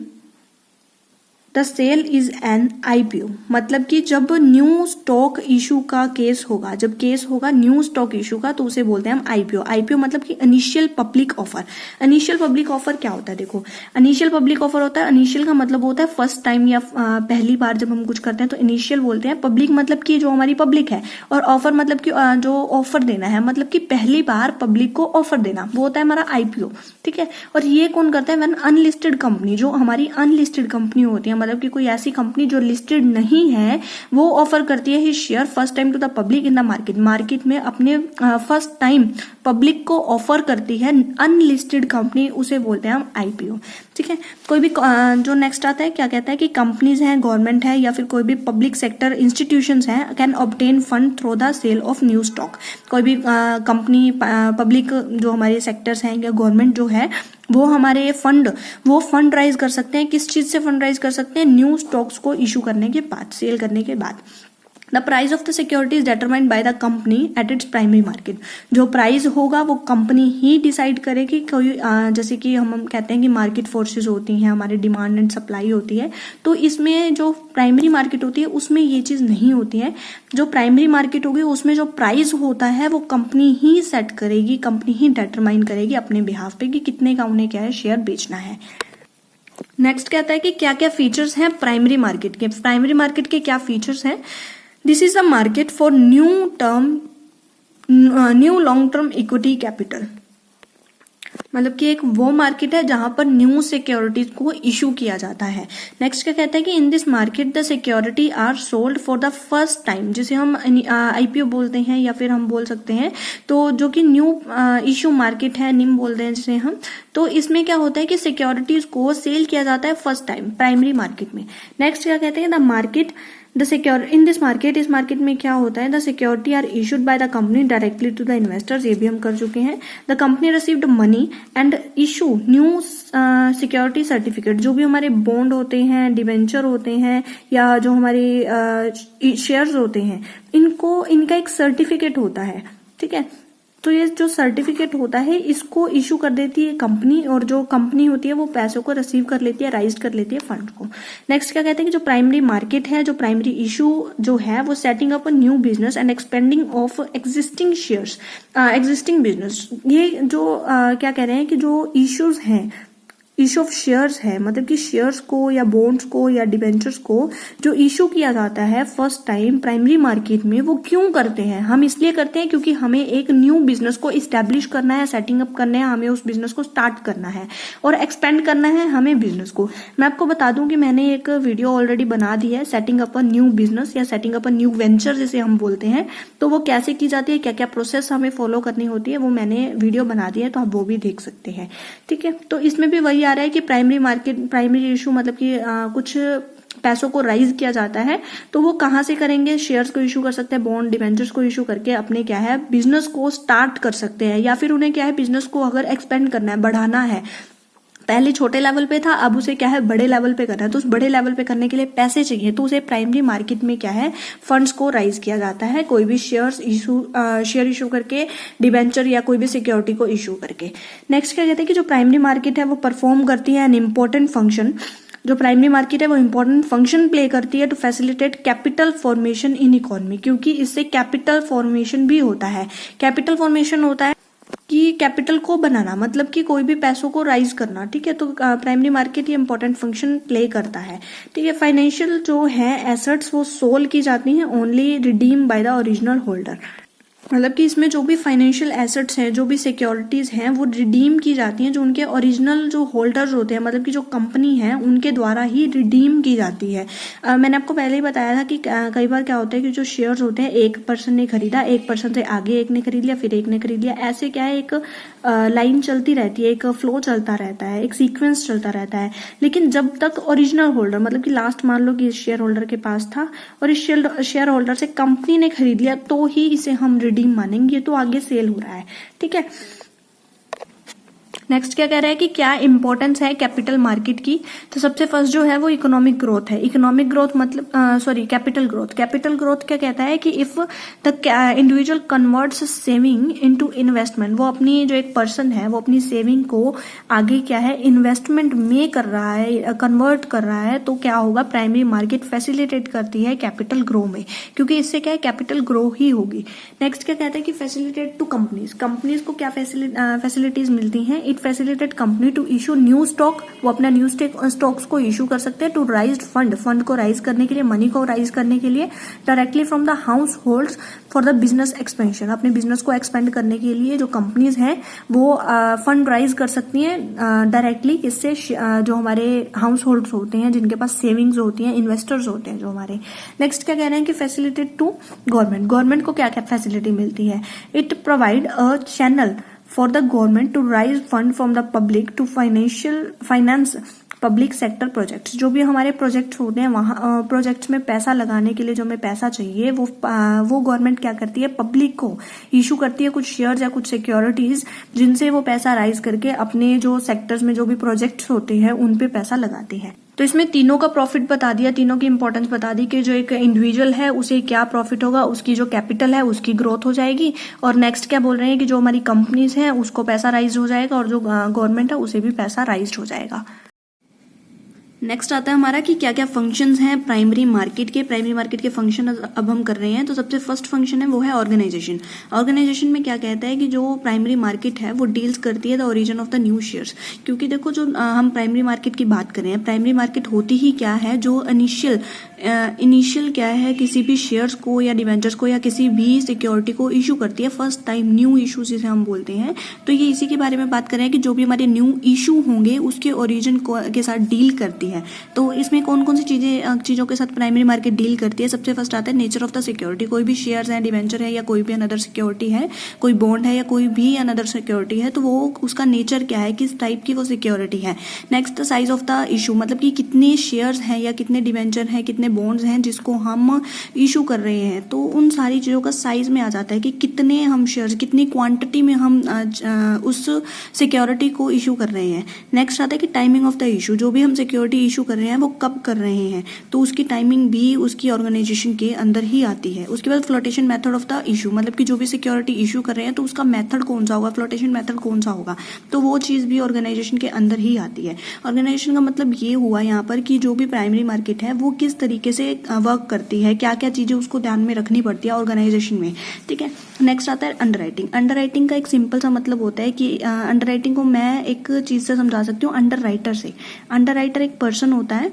the sale is an IPO, मतलब कि जब न्यू स्टॉक इशू का केस होगा, जब केस होगा new stock issue का, तो उसे बोलते हैं हम IPO मतलब कि initial public offer. Initial public offer क्या होता है? देखो, इनिशियल पब्लिक ऑफर होता है, इनिशियल का मतलब होता है फर्स्ट टाइम या पहली बार जब हम कुछ करते हैं तो इनिशियल बोलते हैं। पब्लिक मतलब कि जो हमारी पब्लिक है, और ऑफर मतलब कि जो ऑफर देना है, मतलब कि पहली बार पब्लिक को ऑफर देना, वो होता है हमारा IPO, ठीक है। और ये कौन करता है? व्हेन अनलिस्टेड कंपनी, जो हमारी अनलिस्टेड कंपनी होती है, मतलब कि कोई ऐसी कंपनी जो लिस्टेड नहीं है, वो ऑफर करती है his share first time to the public in the market में अपने फर्स्ट टाइम पब्लिक को ऑफर करती है अनलिस्टेड कंपनी, उसे बोलते हैं हम IPO, ठीक है। कोई भी जो नेक्स्ट आता है क्या कहता है कि कंपनीज हैं, गवर्नमेंट है या फिर कोई भी पब्लिक सेक्टर इंस्टीट्यूशंस हैं, can obtain fund through the sale of new stock. कोई भी कंपनी, पब्लिक जो हमारे सेक्टर्स हैं या गवर्नमेंट जो है, वो हमारे फंड राइज कर सकते हैं। किस चीज से फंड राइज कर सकते हैं? न्यू स्टॉक्स को इशू करने के बाद, सेल करने के बाद। The price of the security is determined by the company at its primary market. जो प्राइस होगा वो कंपनी ही डिसाइड करेगी। कोई जैसे कि हम कहते हैं कि मार्केट फोर्सेस होती हैं, हमारी डिमांड एंड सप्लाई होती है, तो इसमें जो प्राइमरी मार्केट होती है उसमें ये चीज नहीं होती है। जो प्राइमरी मार्केट होगी उसमें जो प्राइस होता है वो कंपनी ही सेट करेगी, कंपनी ही डिटरमाइन करेगी अपने बिहाफ पे कि कितने का उन्हें क्या है शेयर बेचना है। नेक्स्ट कहता है कि क्या क्या फीचर्स हैं प्राइमरी मार्केट के। प्राइमरी मार्केट के क्या फीचर्स हैं? This is a market for new long term equity capital. मतलब कि एक वो मार्केट है जहां पर न्यू सिक्योरिटीज को इशू किया जाता है। नेक्स्ट क्या कहता है कि in this market the security are sold for the first time, जिसे हम आईपीओ बोलते हैं या फिर हम बोल सकते हैं, तो जो कि न्यू इशू मार्केट है, निम बोलते हैं जिसे हम। तो इसमें क्या होता है कि सिक्योरिटीज को सेल किया जाता है फर्स्ट टाइम प्राइमरी मार्केट में। नेक्स्ट क्या कहते हैं the market the secure in this market, इस मार्केट में क्या होता है the security are issued by the company directly to the investors, ये भी हम कर चुके हैं। The company received money and issue new security certificate, जो भी हमारे बॉन्ड होते हैं, डिवेंचर होते हैं या जो हमारे शेयर्स होते हैं, इनको इनका एक सर्टिफिकेट होता है, ठीक है। तो ये जो सर्टिफिकेट होता है इसको इशू कर देती है कंपनी, और जो कंपनी होती है वो पैसों को रिसीव कर लेती है, राइज कर लेती है फंड को। नेक्स्ट क्या कहते हैं कि जो प्राइमरी मार्केट है, जो प्राइमरी इशू जो है वो setting up a new business and expanding of existing shares, existing business. ये जो क्या कह रहे हैं कि जो इश्यूज हैं, इशू ऑफ शेयर्स है, मतलब कि शेयर्स को या बॉन्ड्स को या डिबेंचर्स को जो इशू किया जाता है फर्स्ट टाइम प्राइमरी मार्केट में, वो क्यों करते हैं? हम इसलिए करते हैं क्योंकि हमें एक न्यू बिजनेस को इस्टेब्लिश करना है, सेटिंग अप करना है, हमें उस बिजनेस को स्टार्ट करना है और एक्सपेंड करना है हमें बिजनेस को। मैं आपको बता दूं कि मैंने एक वीडियो ऑलरेडी बना दी है, setting up a new business या setting up a new venture जिसे हम बोलते हैं। तो वो कैसे की जाती है, क्या क्या प्रोसेस हमें फॉलो करनी होती है, वो मैंने वीडियो बना दी है, तो आप वो भी देख सकते हैं, ठीक है। तो इसमें भी वही आ रहा है कि प्राइमरी मार्केट, प्राइमरी इशू मतलब कि कुछ पैसों को राइज किया जाता है, तो वो कहां से करेंगे? शेयर्स को इशू कर सकते हैं, बॉन्ड डिबेंचर्स को इशू करके अपने क्या है बिजनेस को स्टार्ट कर सकते हैं, या फिर उन्हें क्या है बिजनेस को अगर एक्सपेंड करना है, बढ़ाना है, पहले छोटे लेवल पे था, अब उसे क्या है बड़े लेवल पे करना है, तो उस बड़े लेवल पे करने के लिए पैसे चाहिए, तो उसे प्राइमरी मार्केट में क्या है फंड्स को राइज किया जाता है, कोई भी शेयर इशू करके, डिबेंचर या कोई भी सिक्योरिटी को इशू करके। नेक्स्ट क्या कहते हैं कि जो प्राइमरी मार्केट है वो परफॉर्म करती है एन इम्पोर्टेंट फंक्शन, जो प्राइमरी मार्केट है वो इंपॉर्टेंट फंक्शन प्ले करती है to facilitate capital formation in economy, क्योंकि इससे कैपिटल फॉर्मेशन भी होता है। कैपिटल फॉर्मेशन होता है कि कैपिटल को बनाना, मतलब कि कोई भी पैसों को राइज करना, ठीक है। तो प्राइमरी मार्केट ये इंपॉर्टेंट फंक्शन प्ले करता है, ठीक है। फाइनेंशियल जो है एसेट्स वो सोल्ड की जाती हैं only redeem by the original holder, मतलब कि इसमें जो भी फाइनेंशियल एसेट्स हैं, जो भी सिक्योरिटीज हैं, वो रिडीम की जाती हैं जो उनके ओरिजिनल जो होल्डर्स होते हैं, मतलब कि जो कंपनी है उनके द्वारा ही रिडीम की जाती है। मैंने आपको पहले ही बताया था कि कई बार क्या होता है कि जो शेयर्स होते हैं एक पर्सन ने खरीदा, एक पर्सन से आगे एक ने खरीद लिया, फिर एक ने खरीद लिया, ऐसे क्या है एक लाइन चलती रहती है, एक फ्लो चलता रहता है, एक सीक्वेंस चलता रहता है। लेकिन जब तक ओरिजिनल होल्डर, मतलब कि लास्ट मान लो कि इस शेयर होल्डर के पास था और इस शेयर होल्डर से कंपनी ने खरीद लिया, तो ही इसे हम रिडीम मानेंगे, तो आगे सेल हो रहा है, ठीक है। नेक्स्ट क्या कह रहा है कि क्या इंपॉर्टेंस है कैपिटल मार्केट की? तो सबसे फर्स्ट जो है वो इकोनॉमिक ग्रोथ है। इकोनॉमिक ग्रोथ मतलब कैपिटल ग्रोथ। कैपिटल ग्रोथ क्या कहता है कि if the individual converts saving into investment, वो अपनी जो एक पर्सन है वो अपनी सेविंग को आगे क्या है इन्वेस्टमेंट में कर रहा है, कन्वर्ट कर रहा है, तो क्या होगा प्राइमरी मार्केट फैसिलिटेट करती है कैपिटल ग्रो में, क्योंकि इससे क्या है कैपिटल ग्रो ही होगी। नेक्स्ट क्या कहते हैं कि फैसिलिटेट टू कंपनीज। कंपनीज को क्या फैसिलिटीज मिलती हैं? It facilitate company to issue new stock, वो अपना न्यू स्टॉक्स को इशू कर सकते हैं, टू राइज फंड को राइज करने के लिए, मनी को राइज करने के लिए, directly from the households for the business expansion, अपने बिजनेस को एक्सपेंड करने के लिए जो कंपनीज हैं वो फंड राइज कर सकती हैं डायरेक्टली, इससे जो हमारे हाउस होल्ड्स होते हैं जिनके पास सेविंग्स होती हैं, इन्वेस्टर्स होते हैं जो हमारे। नेक्स्ट क्या कह रहे हैं कि फैसिलिटेट टू गवर्नमेंट। गवर्नमेंट को क्या क्या फैसिलिटी मिलती है? It provide a channel for the government to raise fund from the public to finance public sector projects. जो भी हमारे प्रोजेक्ट्स होते हैं वहाँ प्रोजेक्ट्स में पैसा लगाने के लिए जो हमें पैसा चाहिए वो गवर्नमेंट क्या करती है पब्लिक को इशू करती है कुछ शेयर्स या कुछ सिक्योरिटीज, जिनसे वो पैसा राइज करके अपने जो सेक्टर्स में जो भी प्रोजेक्ट्स होते हैं उन पे पैसा लगाती है। तो इसमें तीनों का प्रॉफिट बता दिया, तीनों की इंपॉर्टेंस बता दी कि जो एक इंडिविजुअल है उसे क्या प्रॉफिट होगा, उसकी जो कैपिटल है उसकी ग्रोथ हो जाएगी, और नेक्स्ट क्या बोल रहे हैं कि जो हमारी कंपनीज हैं उसको पैसा राइज हो जाएगा, और जो गवर्नमेंट है उसे भी पैसा राइज हो जाएगा। नेक्स्ट आता है हमारा कि क्या क्या फंक्शंस हैं प्राइमरी मार्केट के। प्राइमरी मार्केट के फंक्शन अब हम कर रहे हैं। तो सबसे फर्स्ट फंक्शन है वो है ऑर्गेनाइजेशन। ऑर्गेनाइजेशन में क्या कहता है कि जो प्राइमरी मार्केट है वो डील्स करती है the origin of the new shares. क्योंकि देखो जो हम प्राइमरी मार्केट की बात कर रहे हैं, प्राइमरी मार्केट होती ही क्या है, जो इनिशियल क्या है, किसी भी शेयर्स को या डिवेंचर्स को या किसी भी सिक्योरिटी को इशू करती है फर्स्ट टाइम, न्यू इशू जिसे हम बोलते हैं। तो ये इसी के बारे में बात कर रहे हैं कि जो भी हमारे न्यू इशू होंगे उसके ओरिजिन के साथ डील करती है। तो इसमें कौन कौन सी चीज़ों के साथ प्राइमरी मार्केट डील करती है। सबसे फर्स्ट आता है नेचर ऑफ द सिक्योरिटी। कोई भी शेयर्स है, डिवेंचर है या कोई भी अनदर सिक्योरिटी है, कोई बॉन्ड है या कोई भी अनदर सिक्योरिटी है, तो वो उसका नेचर क्या है, किस टाइप की वो सिक्योरिटी है। Next size of the issue, मतलब कि कितने शेयर्स हैं या कितने डिवेंचर हैं, कितने बॉन्ड्स हैं जिसको हम इशू कर रहे हैं। तो उन सारी चीज़ों का साइज में आ जाता है कि कितने हम शेयर्स, कितनी क्वांटिटी में हम उस सिक्योरिटी को इशू कर रहे हैं। नेक्स्ट आता है कि टाइमिंग ऑफ द इशू, जो भी हम सिक्योरिटी इशू कर रहे हैं वो कब कर रहे हैं, तो उसकी टाइमिंग भी उसकी ऑर्गेनाइजेशन के अंदर ही आती है। उसके बाद flotation method of the issue, मतलब कि जो भी सिक्योरिटी इशू कर रहे हैं तो उसका मेथड कौन सा होगा, फ्लोटेशन मेथड कौन सा होगा, तो वो चीज़ भी ऑर्गेनाइजेशन के अंदर ही आती है। ऑर्गेनाइजेशन का मतलब ये हुआ यहाँ पर कि जो भी प्राइमरी मार्केट है वो किस तरीके से वर्क करती है, क्या क्या चीज़ें उसको ध्यान में रखनी पड़ती है ऑर्गेनाइजेशन में, ठीक है। नेक्स्ट आता है अंडरराइटिंग। अंडरराइटिंग का एक सिंपल सा मतलब होता है कि अंडरराइटिंग को मैं एक चीज़ से समझा सकती हूँ, अंडरराइटर से। अंडरराइटर एक पर्सन होता है,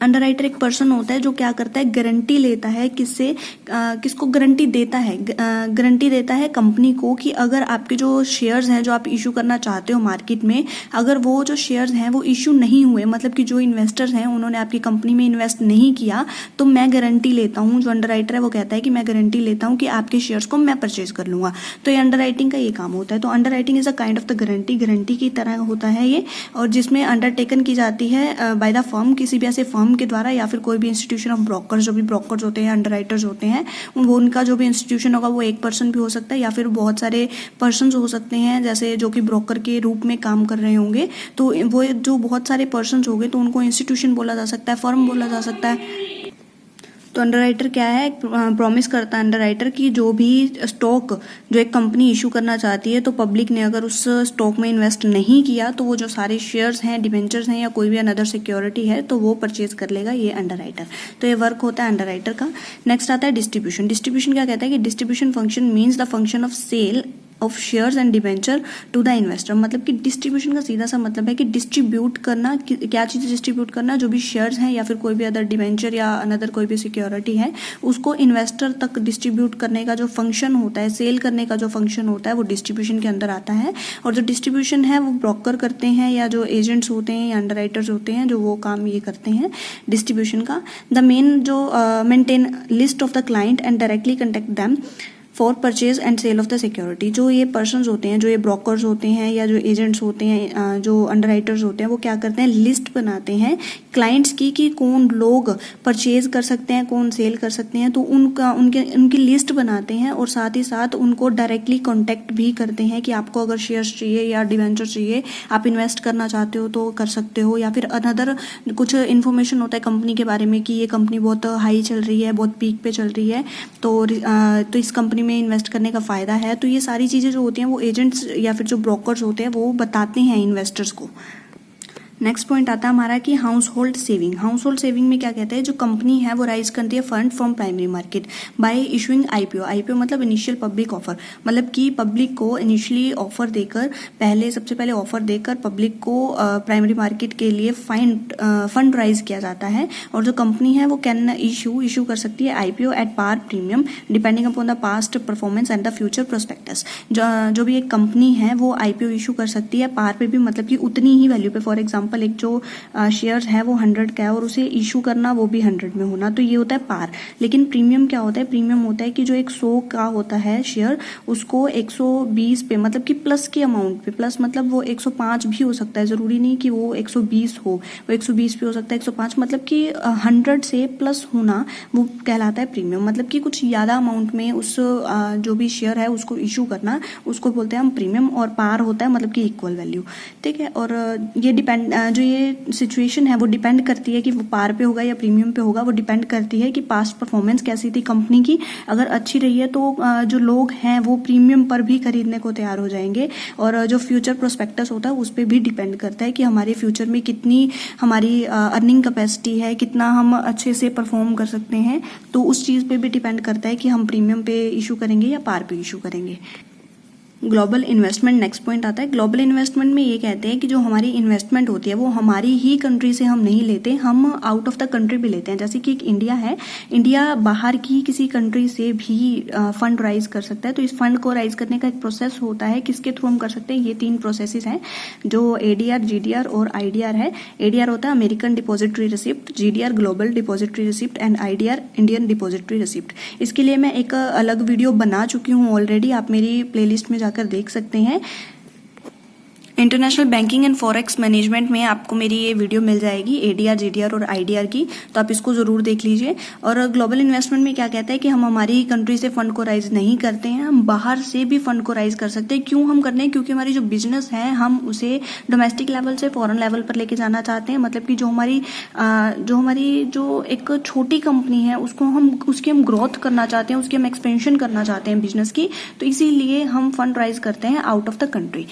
अंडरराइटर एक पर्सन होता है जो क्या करता है, गारंटी लेता है किससे, किसको गारंटी देता है, गारंटी देता है कंपनी को कि अगर आपके जो शेयर्स हैं जो आप इशू करना चाहते हो मार्केट में, अगर वो जो शेयर्स हैं वो इशू नहीं हुए, मतलब कि जो इन्वेस्टर्स हैं उन्होंने आपकी कंपनी में इन्वेस्ट नहीं किया, तो मैं गारंटी लेता हूँ। जो अंडरराइटर है वो कहता है कि मैं गारंटी लेता हूँ कि आपके शेयर्स को मैं परचेज कर लूँगा। तो ये अंडरराइटिंग का ये काम होता है। तो underwriting is a kind of the guarantee, guarantee की तरह होता है ये, और जिसमें अंडरटेकन की जाती है बाय द फर्म, किसी भी ऐसे फर्म के द्वारा या फिर कोई भी इंस्टीट्यूशन ऑफ ब्रोकर्स, जो भी ब्रोकर्स होते हैं, अंडरराइटर्स होते हैं, वो उनका जो भी इंस्टीट्यूशन होगा वो एक पर्सन भी हो सकता है या फिर बहुत सारे पर्सन्स हो सकते हैं, जैसे जो कि ब्रोकर के रूप में काम कर रहे होंगे। तो वो जो बहुत सारे पर्सन्स होंगे तो उनको इंस्टीट्यूशन बोला जा सकता है, फर्म बोला जा सकता है। तो अंडरराइटर क्या है, प्रॉमिस करता है अंडरराइटर कि जो भी स्टॉक जो एक कंपनी इशू करना चाहती है, तो पब्लिक ने अगर उस स्टॉक में इन्वेस्ट नहीं किया तो वो जो सारे शेयर्स हैं, डिबेंचर्स हैं या कोई भी अनदर सिक्योरिटी है तो वो परचेज कर लेगा ये अंडरराइटर। तो ये वर्क होता है अंडरराइटर का। नेक्स्ट आता है डिस्ट्रीब्यूशन। डिस्ट्रीब्यूशन क्या कहता है कि distribution function means the function of sale of shares and debenture to the investor. मतलब कि डिस्ट्रीब्यूशन का सीधा सा मतलब है कि डिस्ट्रीब्यूट करना, क्या चीज़ डिस्ट्रीब्यूट करना, जो भी शेयर्स हैं या फिर कोई भी अदर डिबेंचर या अनदर कोई भी सिक्योरिटी है उसको इन्वेस्टर तक डिस्ट्रीब्यूट करने का जो फंक्शन होता है, सेल करने का जो फंक्शन होता है वो डिस्ट्रीब्यूशन के अंदर आता है। और जो डिस्ट्रीब्यूशन है वो ब्रोकर करते हैं या जो एजेंट्स होते हैं या अंडरराइटर्स होते हैं जो वो काम ये करते हैं डिस्ट्रीब्यूशन का। द मेन जो maintain list of the client and directly contact them for purchase and sale of the security. जो ये पर्सन्स होते हैं, जो ये ब्रोकर्स होते हैं या जो एजेंट्स होते हैं, जो अंडरराइटर्स होते हैं, वो क्या करते हैं, लिस्ट बनाते हैं क्लाइंट्स की कि कौन लोग परचेज कर सकते हैं, कौन सेल कर सकते हैं। तो उनकी लिस्ट बनाते हैं और साथ ही साथ उनको डायरेक्टली कॉन्टैक्ट भी करते हैं कि आपको अगर शेयर्स चाहिए या डिवेंचर चाहिए, आप इन्वेस्ट करना चाहते हो तो कर सकते हो। या फिर अनदर कुछ इन्फॉर्मेशन होता है कंपनी के बारे में कि ये कंपनी बहुत हाई चल रही है, बहुत पीक पे चल रही है, तो इस कंपनी में इन्वेस्ट करने का फ़ायदा है। तो ये सारी चीज़ें जो होती हैं वो एजेंट्स या फिर जो ब्रोकर्स होते हैं वो बताते हैं इन्वेस्टर्स को। नेक्स्ट पॉइंट आता है हमारा कि house hold saving. House hold saving में क्या कहते हैं, जो कंपनी है वो राइज करती है fund from primary market bye issuing IPO. IPO मतलब इनिशियल पब्लिक ऑफर, मतलब कि पब्लिक को इनिशियली ऑफर देकर, सबसे पहले ऑफर देकर पब्लिक को प्राइमरी मार्केट के लिए फंड राइज किया जाता है। और जो कंपनी है वो कैन इशू कर सकती है IPO at par premium depending upon the past performance and the future prospectus. जो भी एक कंपनी है वो आईपीओ इशू कर सकती है पार पे भी, मतलब कि उतनी ही वैल्यू पे। फॉर एग्जाम्पल एक जो शेयर है वो 100 का है और उसे इशू करना वो भी 100 में होना, तो ये होता है पार। लेकिन प्रीमियम क्या होता है, प्रीमियम होता है कि जो एक 100 का होता है शेयर उसको 120 पे, मतलब कि प्लस के अमाउंट पे, प्लस मतलब वो 105 भी हो सकता है, जरूरी नहीं कि वो 120 हो, वो 120 पे हो सकता है, 105, मतलब कि 100 से प्लस होना वो कहलाता है प्रीमियम। मतलब कि कुछ ज़्यादा अमाउंट में उस जो भी शेयर है उसको इशू करना, उसको बोलते हैं हम प्रीमियम। और पार होता है मतलब कि इक्वल वैल्यू, ठीक है। और ये डिपेंड, जो ये सिचुएशन है वो डिपेंड करती है कि वो पार पे होगा या प्रीमियम पे होगा, वो डिपेंड करती है कि पास्ट परफॉर्मेंस कैसी थी कंपनी की। अगर अच्छी रही है तो जो लोग हैं वो प्रीमियम पर भी खरीदने को तैयार हो जाएंगे। और जो फ्यूचर प्रोस्पेक्टस होता है उस पर भी डिपेंड करता है कि हमारे फ्यूचर में कितनी हमारी अर्निंग कैपेसिटी है, कितना हम अच्छे से परफॉर्म कर सकते हैं। तो उस चीज़ पे भी डिपेंड करता है कि हम प्रीमियम पे इशू करेंगे या पार पे इशू करेंगे। ग्लोबल इन्वेस्टमेंट नेक्स्ट पॉइंट आता है। ग्लोबल इन्वेस्टमेंट में ये कहते हैं कि जो हमारी इन्वेस्टमेंट होती है वो हमारी ही कंट्री से हम नहीं लेते, हम आउट ऑफ द कंट्री भी लेते हैं। जैसे कि एक इंडिया है, इंडिया बाहर की किसी कंट्री से भी फंड राइज कर सकता है। तो इस फंड को राइज करने का एक प्रोसेस होता है, किसके थ्रू हम कर सकते हैं, ये 3 प्रोसेसेस हैं जो एडीआर, जीडीआर और आईडीआर है। एडीआर होता है American depository receipt, GDR global depository receipt and IDR Indian depository receipt. इसके लिए मैं एक अलग वीडियो बना चुकी हूँ ऑलरेडी, आप मेरी प्लेलिस्ट में जाकर देख सकते हैं। International banking and forex management में आपको मेरी ये वीडियो मिल जाएगी, एडीआर, जीडीआर और आईडीआर की, तो आप इसको जरूर देख लीजिए। और ग्लोबल इन्वेस्टमेंट में क्या कहता है कि हम हमारी ही कंट्री से फंड को राइज नहीं करते हैं, हम बाहर से भी फंड को राइज कर सकते हैं। क्यों हम करते हैं, क्योंकि हमारी जो बिजनेस है हम उसे डोमेस्टिक लेवल से फॉरेन लेवल पर लेके जाना चाहते हैं। मतलब कि जो हमारी जो एक छोटी कंपनी है उसकी हम ग्रोथ करना चाहते हैं, उसकी हम एक्सपेंशन करना चाहते हैं बिजनेस की, तो इसीलिए हम फंड राइज करते हैं out of the country.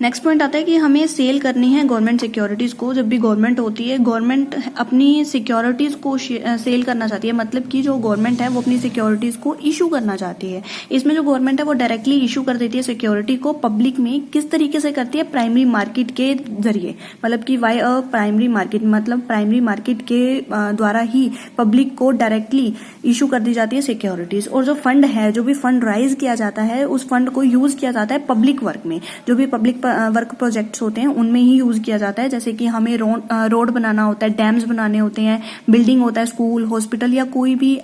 Next point आता है कि हमें सेल करनी है गवर्नमेंट सिक्योरिटीज को। जब भी गवर्नमेंट होती है, गवर्नमेंट अपनी सिक्योरिटीज को सेल करना चाहती है, मतलब कि जो गवर्नमेंट है वो अपनी सिक्योरिटीज को इशू करना चाहती है। इसमें जो गवर्नमेंट है वो डायरेक्टली इशू कर देती है सिक्योरिटी को पब्लिक में। किस तरीके से करती है, प्राइमरी मार्केट के जरिए, मतलब कि वाई अ प्राइमरी मार्केट, मतलब प्राइमरी मार्केट के द्वारा ही पब्लिक को डायरेक्टली इशू कर दी जाती है सिक्योरिटीज। और जो फंड है, जो भी फंड राइज किया जाता है, उस फंड को यूज किया जाता है पब्लिक वर्क में। जो भी पब्लिक वर्क प्रोजेक्ट्स होते हैं उनमें ही यूज किया जाता है। जैसे कि हमें रोड बनाना होता है, डैम्स बनाने होते हैं, बिल्डिंग होता है, स्कूल, हॉस्पिटल या कोई भी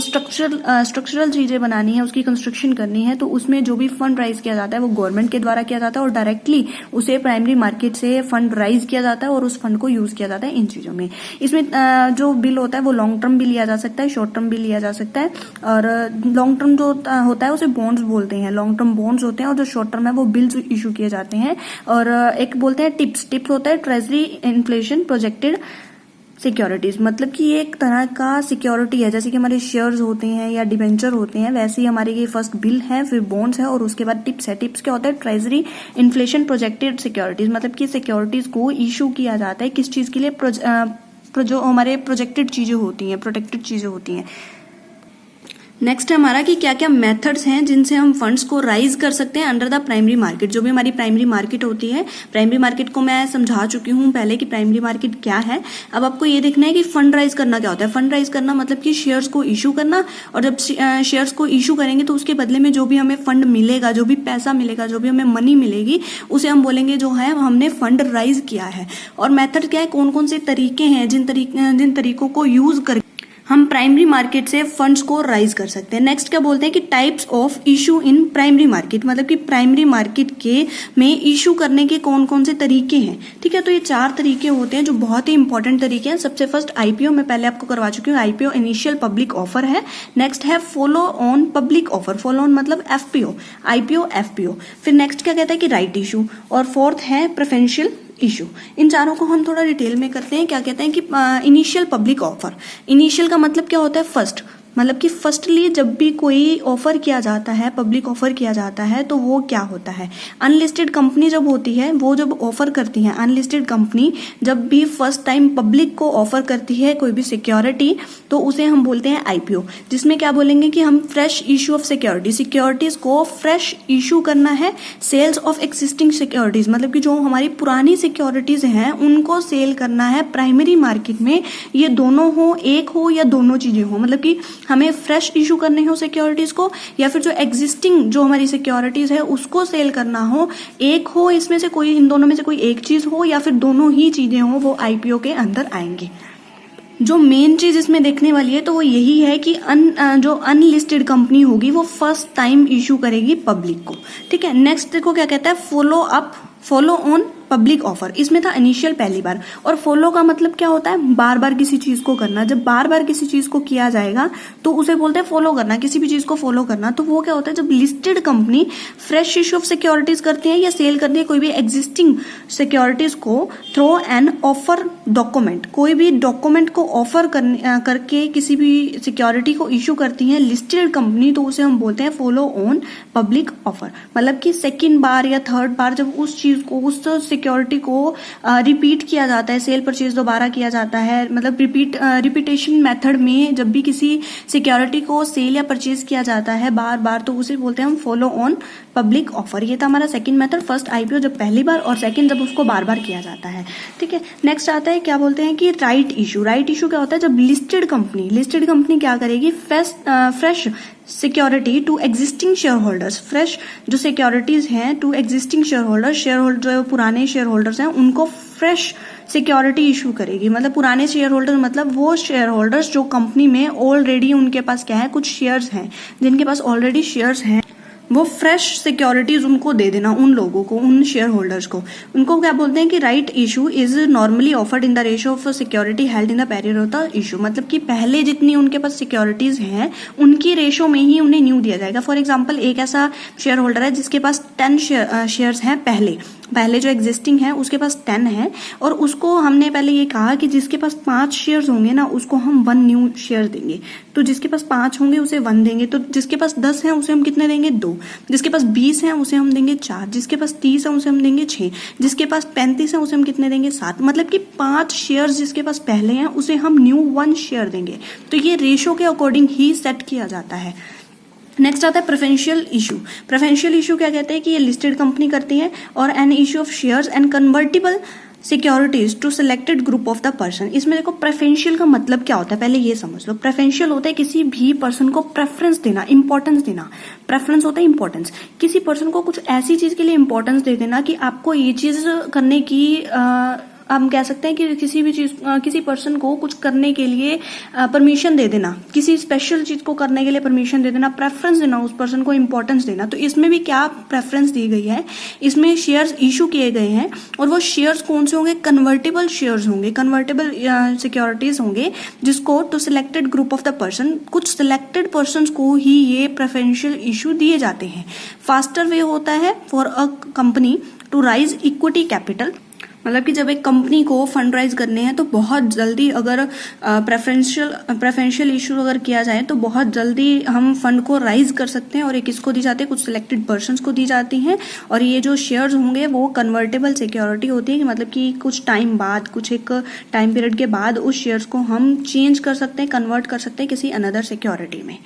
स्ट्रक्चरल चीजें बनानी है, उसकी कंस्ट्रक्शन करनी है, तो उसमें जो भी फंड राइज किया जाता है वो गवर्नमेंट के द्वारा किया जाता है और डायरेक्टली उसे प्राइमरी मार्केट से फंड राइज किया जाता है और उस फंड को यूज किया जाता है इन चीजों में। इसमें जो बिल होता है वो लॉन्ग टर्म भी लिया जा सकता है, शॉर्ट टर्म भी लिया जा सकता है। और लॉन्ग टर्म जो होता है उसे बॉन्ड्स बोलते हैं, लॉन्ग टर्म बॉन्ड्स होते हैं, और जो शॉर्ट टर्म है वो बिल्स इशू किए जाते हैं। और एक बोलते हैं टिप्स होता है ट्रेजरी इन्फ्लेशन प्रोजेक्टेड सिक्योरिटीज, मतलब कि ये एक तरह का सिक्योरिटी है। जैसे कि हमारे शेयर्स होते हैं या डिबेंचर होते हैं, वैसे ही हमारे ये फर्स्ट बिल है, फिर बॉन्ड्स है और उसके बाद टिप्स है। टिप्स क्या होता है, ट्रेजरी इन्फ्लेशन प्रोजेक्टेड सिक्योरिटीज, मतलब कि सिक्योरिटीज को इशू किया जाता है किस चीज के लिए, जो हमारे प्रोजेक्टेड चीजें होती हैं, प्रोटेक्टेड चीजें होती हैं। नेक्स्ट है हमारा कि क्या क्या मेथड्स हैं जिनसे हम फंड्स को राइज कर सकते हैं अंडर द प्राइमरी मार्केट। जो भी हमारी प्राइमरी मार्केट होती है, प्राइमरी मार्केट को मैं समझा चुकी हूं पहले कि प्राइमरी मार्केट क्या है। अब आपको ये देखना है कि फंड राइज करना क्या होता है। फंड राइज करना मतलब कि शेयर्स को इशू करना, और जब शेयर्स को इशू करेंगे तो उसके बदले में जो भी हमें फंड मिलेगा, जो भी पैसा मिलेगा, जो भी हमें मनी मिलेगी, उसे हम बोलेंगे जो है हमने फंड राइज किया है। और मेथड क्या है, कौन कौन से तरीके हैं जिन तरीकों को यूज कर हम प्राइमरी मार्केट से फंड्स को राइज कर सकते हैं। नेक्स्ट क्या बोलते हैं कि types of issue in primary market, मतलब कि प्राइमरी मार्केट के में इशू करने के कौन कौन से तरीके हैं। ठीक है, तो ये 4 तरीके होते हैं जो बहुत ही इंपॉर्टेंट तरीके हैं। सबसे फर्स्ट आईपीओ, मैं पहले आपको करवा चुकी हूँ, आईपीओ इनिशियल पब्लिक ऑफर है। नेक्स्ट है follow on public offer, follow on मतलब एफपीओ, आईपीओ एफपीओ। फिर नेक्स्ट क्या कहता है कि राइट इशू, और फोर्थ है प्रेफरेंशियल इशू। इन चारों को हम थोड़ा डिटेल में करते हैं। क्या कहते हैं कि इनिशियल पब्लिक ऑफर, इनिशियल का मतलब क्या होता है, फर्स्ट, मतलब कि फर्स्टली जब भी कोई ऑफर किया जाता है, पब्लिक ऑफर किया जाता है, तो वो क्या होता है, अनलिस्टेड कंपनी जब होती है, वो जब ऑफर करती है, अनलिस्टेड कंपनी जब भी फर्स्ट टाइम पब्लिक को ऑफर करती है कोई भी सिक्योरिटी, तो उसे हम बोलते हैं आईपीओ। जिसमें क्या बोलेंगे कि हम फ्रेश इशू ऑफ सिक्योरिटीज को फ्रेश इशू करना है। सेल्स ऑफ एक्सिस्टिंग सिक्योरिटीज, मतलब कि जो हमारी पुरानी सिक्योरिटीज हैं उनको सेल करना है प्राइमरी मार्केट में। ये दोनों हो, एक हो या दोनों चीजें हो, मतलब कि हमें फ्रेश इशू करने हो सिक्योरिटीज को, या फिर जो एग्जिस्टिंग जो हमारी सिक्योरिटीज है उसको सेल करना हो, एक हो इसमें से कोई, इन दोनों में से कोई एक चीज हो, या फिर दोनों ही चीजें हो, वो आईपीओ के अंदर आएंगी। जो मेन चीज इसमें देखने वाली है तो वो यही है कि जो अनलिस्टेड कंपनी होगी वो फर्स्ट टाइम इशू करेगी पब्लिक को। ठीक है, नेक्स्ट देखो क्या कहता है, फॉलो ऑन पब्लिक ऑफर। इसमें था इनिशियल पहली बार, और फॉलो का मतलब क्या होता है, बार बार किसी चीज को करना। जब बार बार किसी चीज को किया जाएगा तो उसे बोलते हैं फॉलो करना, किसी भी चीज को फॉलो करना। तो वो क्या होता है, जब listed company fresh issue of securities करती है या सेल करती है कोई भी एग्जिस्टिंग सिक्योरिटीज को थ्रो एन ऑफर डॉक्यूमेंट, कोई भी डॉक्यूमेंट को ऑफर करके किसी भी सिक्योरिटी को इशू करती है लिस्टेड कंपनी, तो उसे हम बोलते हैं फॉलो ऑन पब्लिक ऑफर। मतलब कि सेकेंड बार या थर्ड बार जब उस चीज को, उस सिक्योरिटी को रिपीट किया जाता है, सेल परचेज दोबारा किया जाता है, मतलब रिपीटेशन मेथड में जब भी किसी सिक्योरिटी को सेल या परचेज किया जाता है बार बार, तो उसे बोलते हैं हम फॉलो ऑन पब्लिक ऑफर। ये था हमारा सेकंड मेथड, फर्स्ट आईपीओ जब पहली बार, और सेकंड जब उसको बार बार किया जाता है। ठीक है, नेक्स्ट आता है क्या बोलते हैं कि राइट इशू। राइट इशू क्या होता है, जब लिस्टेड कंपनी क्या करेगी, fresh security to existing shareholders, fresh जो सिक्योरिटीज हैं टू एग्जिस्टिंग शेयर होल्डर्स, जो पुराने शेयर होल्डर्स हैं उनको फ्रेश सिक्योरिटी इशू करेगी। मतलब पुराने शेयर होल्डर मतलब वो शेयर होल्डर्स जो कंपनी में ऑलरेडी उनके पास क्या है, कुछ शेयर्स हैं, जिनके पास ऑलरेडी शेयर्स हैं, वो फ्रेश सिक्योरिटीज उनको दे देना, उन लोगों को, उन शेयर होल्डर्स को। उनको क्या बोलते हैं कि right issue is normally offered in the ratio of security held in the period of the issue. मतलब कि पहले जितनी उनके पास सिक्योरिटीज हैं उनकी रेशियो में ही उन्हें न्यू दिया जाएगा। फॉर एग्जाम्पल, एक ऐसा शेयर होल्डर है जिसके पास 10 शेयर्स हैं, पहले जो एग्जिस्टिंग है उसके पास 10 है, और उसको हमने पहले ये कहा कि जिसके पास 5 शेयर्स होंगे ना उसको हम 1 न्यू शेयर देंगे। तो जिसके पास 5 होंगे उसे 1 देंगे, तो जिसके पास 10 है उसे हम कितने देंगे, 2। जिसके पास 20 है उसे हम देंगे 4। जिसके पास 30 है उसे हम देंगे 6। जिसके पास 35 है उसे हम कितने देंगे, 7। मतलब कि 5 शेयर्स जिसके पास पहले हैं उसे हम न्यू 1 शेयर देंगे। तो ये रेशो के अकॉर्डिंग ही सेट किया जाता है। नेक्स्ट आता है प्रेफरेंशियल इशू। प्रेफरेंशियल इशू क्या कहते हैं कि ये लिस्टेड कंपनी करती है, और an issue of shares and convertible securities to selected group of the person. इसमें देखो प्रेफरेंशियल का मतलब क्या होता है, पहले ये समझ लो। प्रेफरेंशियल होता है किसी भी पर्सन को प्रेफरेंस देना, इंपॉर्टेंस देना। प्रेफरेंस होता है इंपॉर्टेंस, किसी पर्सन को कुछ ऐसी चीज के लिए इंपॉर्टेंस दे देना कि आपको ये चीज करने की हम कह सकते हैं कि किसी भी चीज, किसी पर्सन को कुछ करने के लिए परमिशन दे देना, किसी स्पेशल चीज को करने के लिए परमिशन दे देना, प्रेफरेंस देना, उस पर्सन को इंपॉर्टेंस देना। तो इसमें भी क्या प्रेफरेंस दी गई है, इसमें शेयर्स इशू किए गए हैं, और वो शेयर्स कौन से होंगे, कन्वर्टेबल शेयर्स होंगे, कन्वर्टेबल सिक्योरिटीज होंगे, जिसको to selected group of the person, कुछ सिलेक्टेड पर्सन को ही ये प्रेफरेंशियल इशू दिए जाते हैं। फास्टर वे होता है for a company to raise equity capital. मतलब कि जब एक कंपनी को फंड राइज करने हैं तो बहुत जल्दी, अगर प्रेफरेंशियल इशू अगर किया जाए तो बहुत जल्दी हम फंड को राइज कर सकते हैं, और ये किसको दी जाती है, कुछ सिलेक्टेड पर्सन्स को दी जाती हैं। और ये जो शेयर्स होंगे वो कन्वर्टेबल सिक्योरिटी होती है, कि मतलब कि कुछ टाइम बाद, कुछ एक टाइम पीरियड के बाद उस शेयर्स को हम चेंज कर सकते हैं, कन्वर्ट कर सकते हैं किसी अनदर सिक्योरिटी में।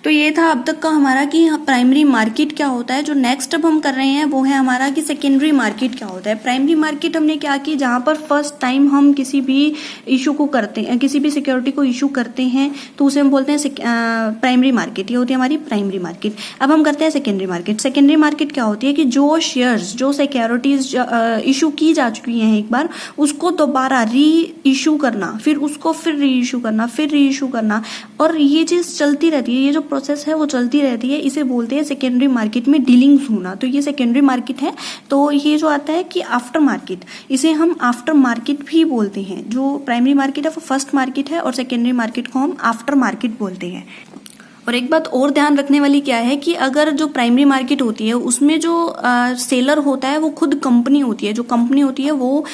तो ये था अब तक का हमारा कि प्राइमरी मार्केट क्या होता है। जो नेक्स्ट अब हम कर रहे हैं वो है हमारा कि सेकेंडरी मार्केट क्या होता है। प्राइमरी मार्केट हमने क्या की, जहां पर फर्स्ट टाइम हम किसी भी इशू को करते हैं, किसी भी सिक्योरिटी को इशू करते हैं, तो उसे हम बोलते हैं प्राइमरी मार्केट। ये होती है हमारी प्राइमरी मार्केट। अब हम करते हैं सेकेंडरी मार्केट। सेकेंडरी मार्केट क्या होती है कि जो शेयर्स, जो सिक्योरिटीज इशू की जा चुकी हैं एक बार, उसको दोबारा री इशू करना, फिर उसको फिर री इशू करना, फिर री इशू करना, और ये चीज चलती रहती है। ये जो प्रोसेस है वो चलती रहती है। इसे बोलते हैं सेकेंडरी मार्केट में डीलिंग्स होना। तो ये सेकेंडरी मार्केट है। तो ये जो आता है कि आफ्टर मार्केट, इसे हम आफ्टर मार्केट भी बोलते हैं। जो प्राइमरी मार्केट है वो फर्स्ट मार्केट है, और सेकेंडरी मार्केट को हम आफ्टर मार्केट बोलते हैं। और एक बात और ध्यान रखने वाली क्या है कि अगर जो प्राइमरी मार्केट होती है उसमें जो सेलर होता है वो खुद कंपनी होती है। जो कंपनी होती है वो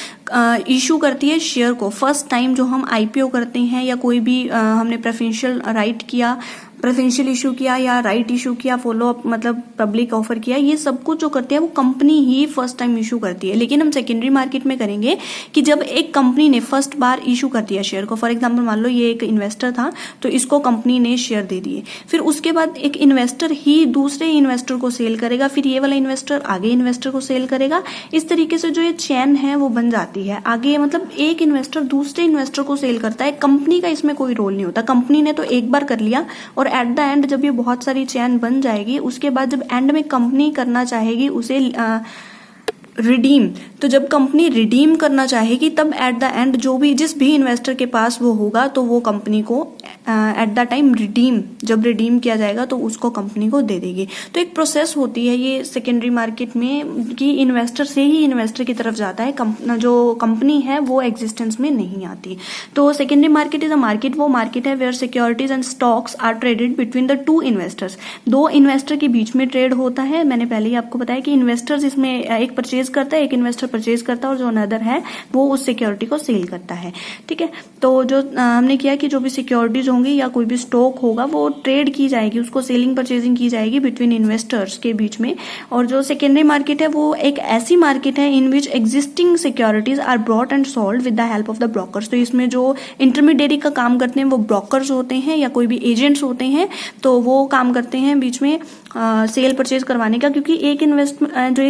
इशू करती है शेयर को। फर्स्ट टाइम जो हम आईपीओ करते हैं, या कोई भी हमने प्रेफरेंशियल राइट किया, प्रेफरेंशियल इशू किया, या राइट इशू किया, फॉलो अप मतलब पब्लिक ऑफर किया, ये सब कुछ जो करती है वो कंपनी ही फर्स्ट टाइम इशू करती है। लेकिन हम सेकेंडरी मार्केट में करेंगे कि जब एक कंपनी ने फर्स्ट बार इशू कर दिया शेयर को। फॉर एग्जांपल मान लो ये एक इन्वेस्टर था, तो इसको कंपनी ने शेयर दे दिए, फिर उसके बाद एक इन्वेस्टर ही दूसरे इन्वेस्टर को सेल करेगा, फिर ये वाला इन्वेस्टर आगे इन्वेस्टर को सेल करेगा। इस तरीके से जो ये चेन है वो बन जाती है आगे। मतलब एक इन्वेस्टर दूसरे इन्वेस्टर को सेल करता है, कंपनी का इसमें कोई रोल नहीं होता। कंपनी ने तो एक बार कर लिया, और एट द एंड जब ये बहुत सारी चेन बन जाएगी, उसके बाद जब एंड में कंपनी करना चाहेगी उसे रिडीम, तो जब कंपनी रिडीम करना चाहेगी तब एट द एंड जो भी जिस भी इन्वेस्टर के पास वो होगा तो वो कंपनी को एट द टाइम रिडीम, जब रिडीम किया जाएगा तो उसको कंपनी को दे देगी। तो एक प्रोसेस होती है ये सेकेंडरी मार्केट में कि इन्वेस्टर से ही इन्वेस्टर की तरफ जाता है, जो कंपनी है वो एग्जिस्टेंस में नहीं आती। तो secondary market is a market, वो मार्केट है where securities and stocks are traded between the two investors. दो इन्वेस्टर के बीच में ट्रेड होता है। मैंने पहले ही आपको बताया कि इन्वेस्टर्स इसमें एक परचेज परचेज करता है, एक इन्वेस्टर परचेज करता है और जो अनदर है वो उस सिक्योरिटी को सेल करता है। ठीक है, तो जो हमने किया कि जो भी सिक्योरिटीज होंगी या कोई भी स्टॉक होगा वो ट्रेड की जाएगी, उसको सेलिंग परचेजिंग की जाएगी बिटवीन इन्वेस्टर्स के बीच में। और जो सेकेंडरी मार्केट है वो एक ऐसी मार्केट है in which existing securities are brought and sold with the help of the brokers. तो इसमें जो इंटरमीडिएरी का काम करते हैं वो ब्रोकर्स होते हैं या कोई भी एजेंट्स होते हैं, तो वो काम करते हैं बीच में सेल परचेज करवाने का, क्योंकि एक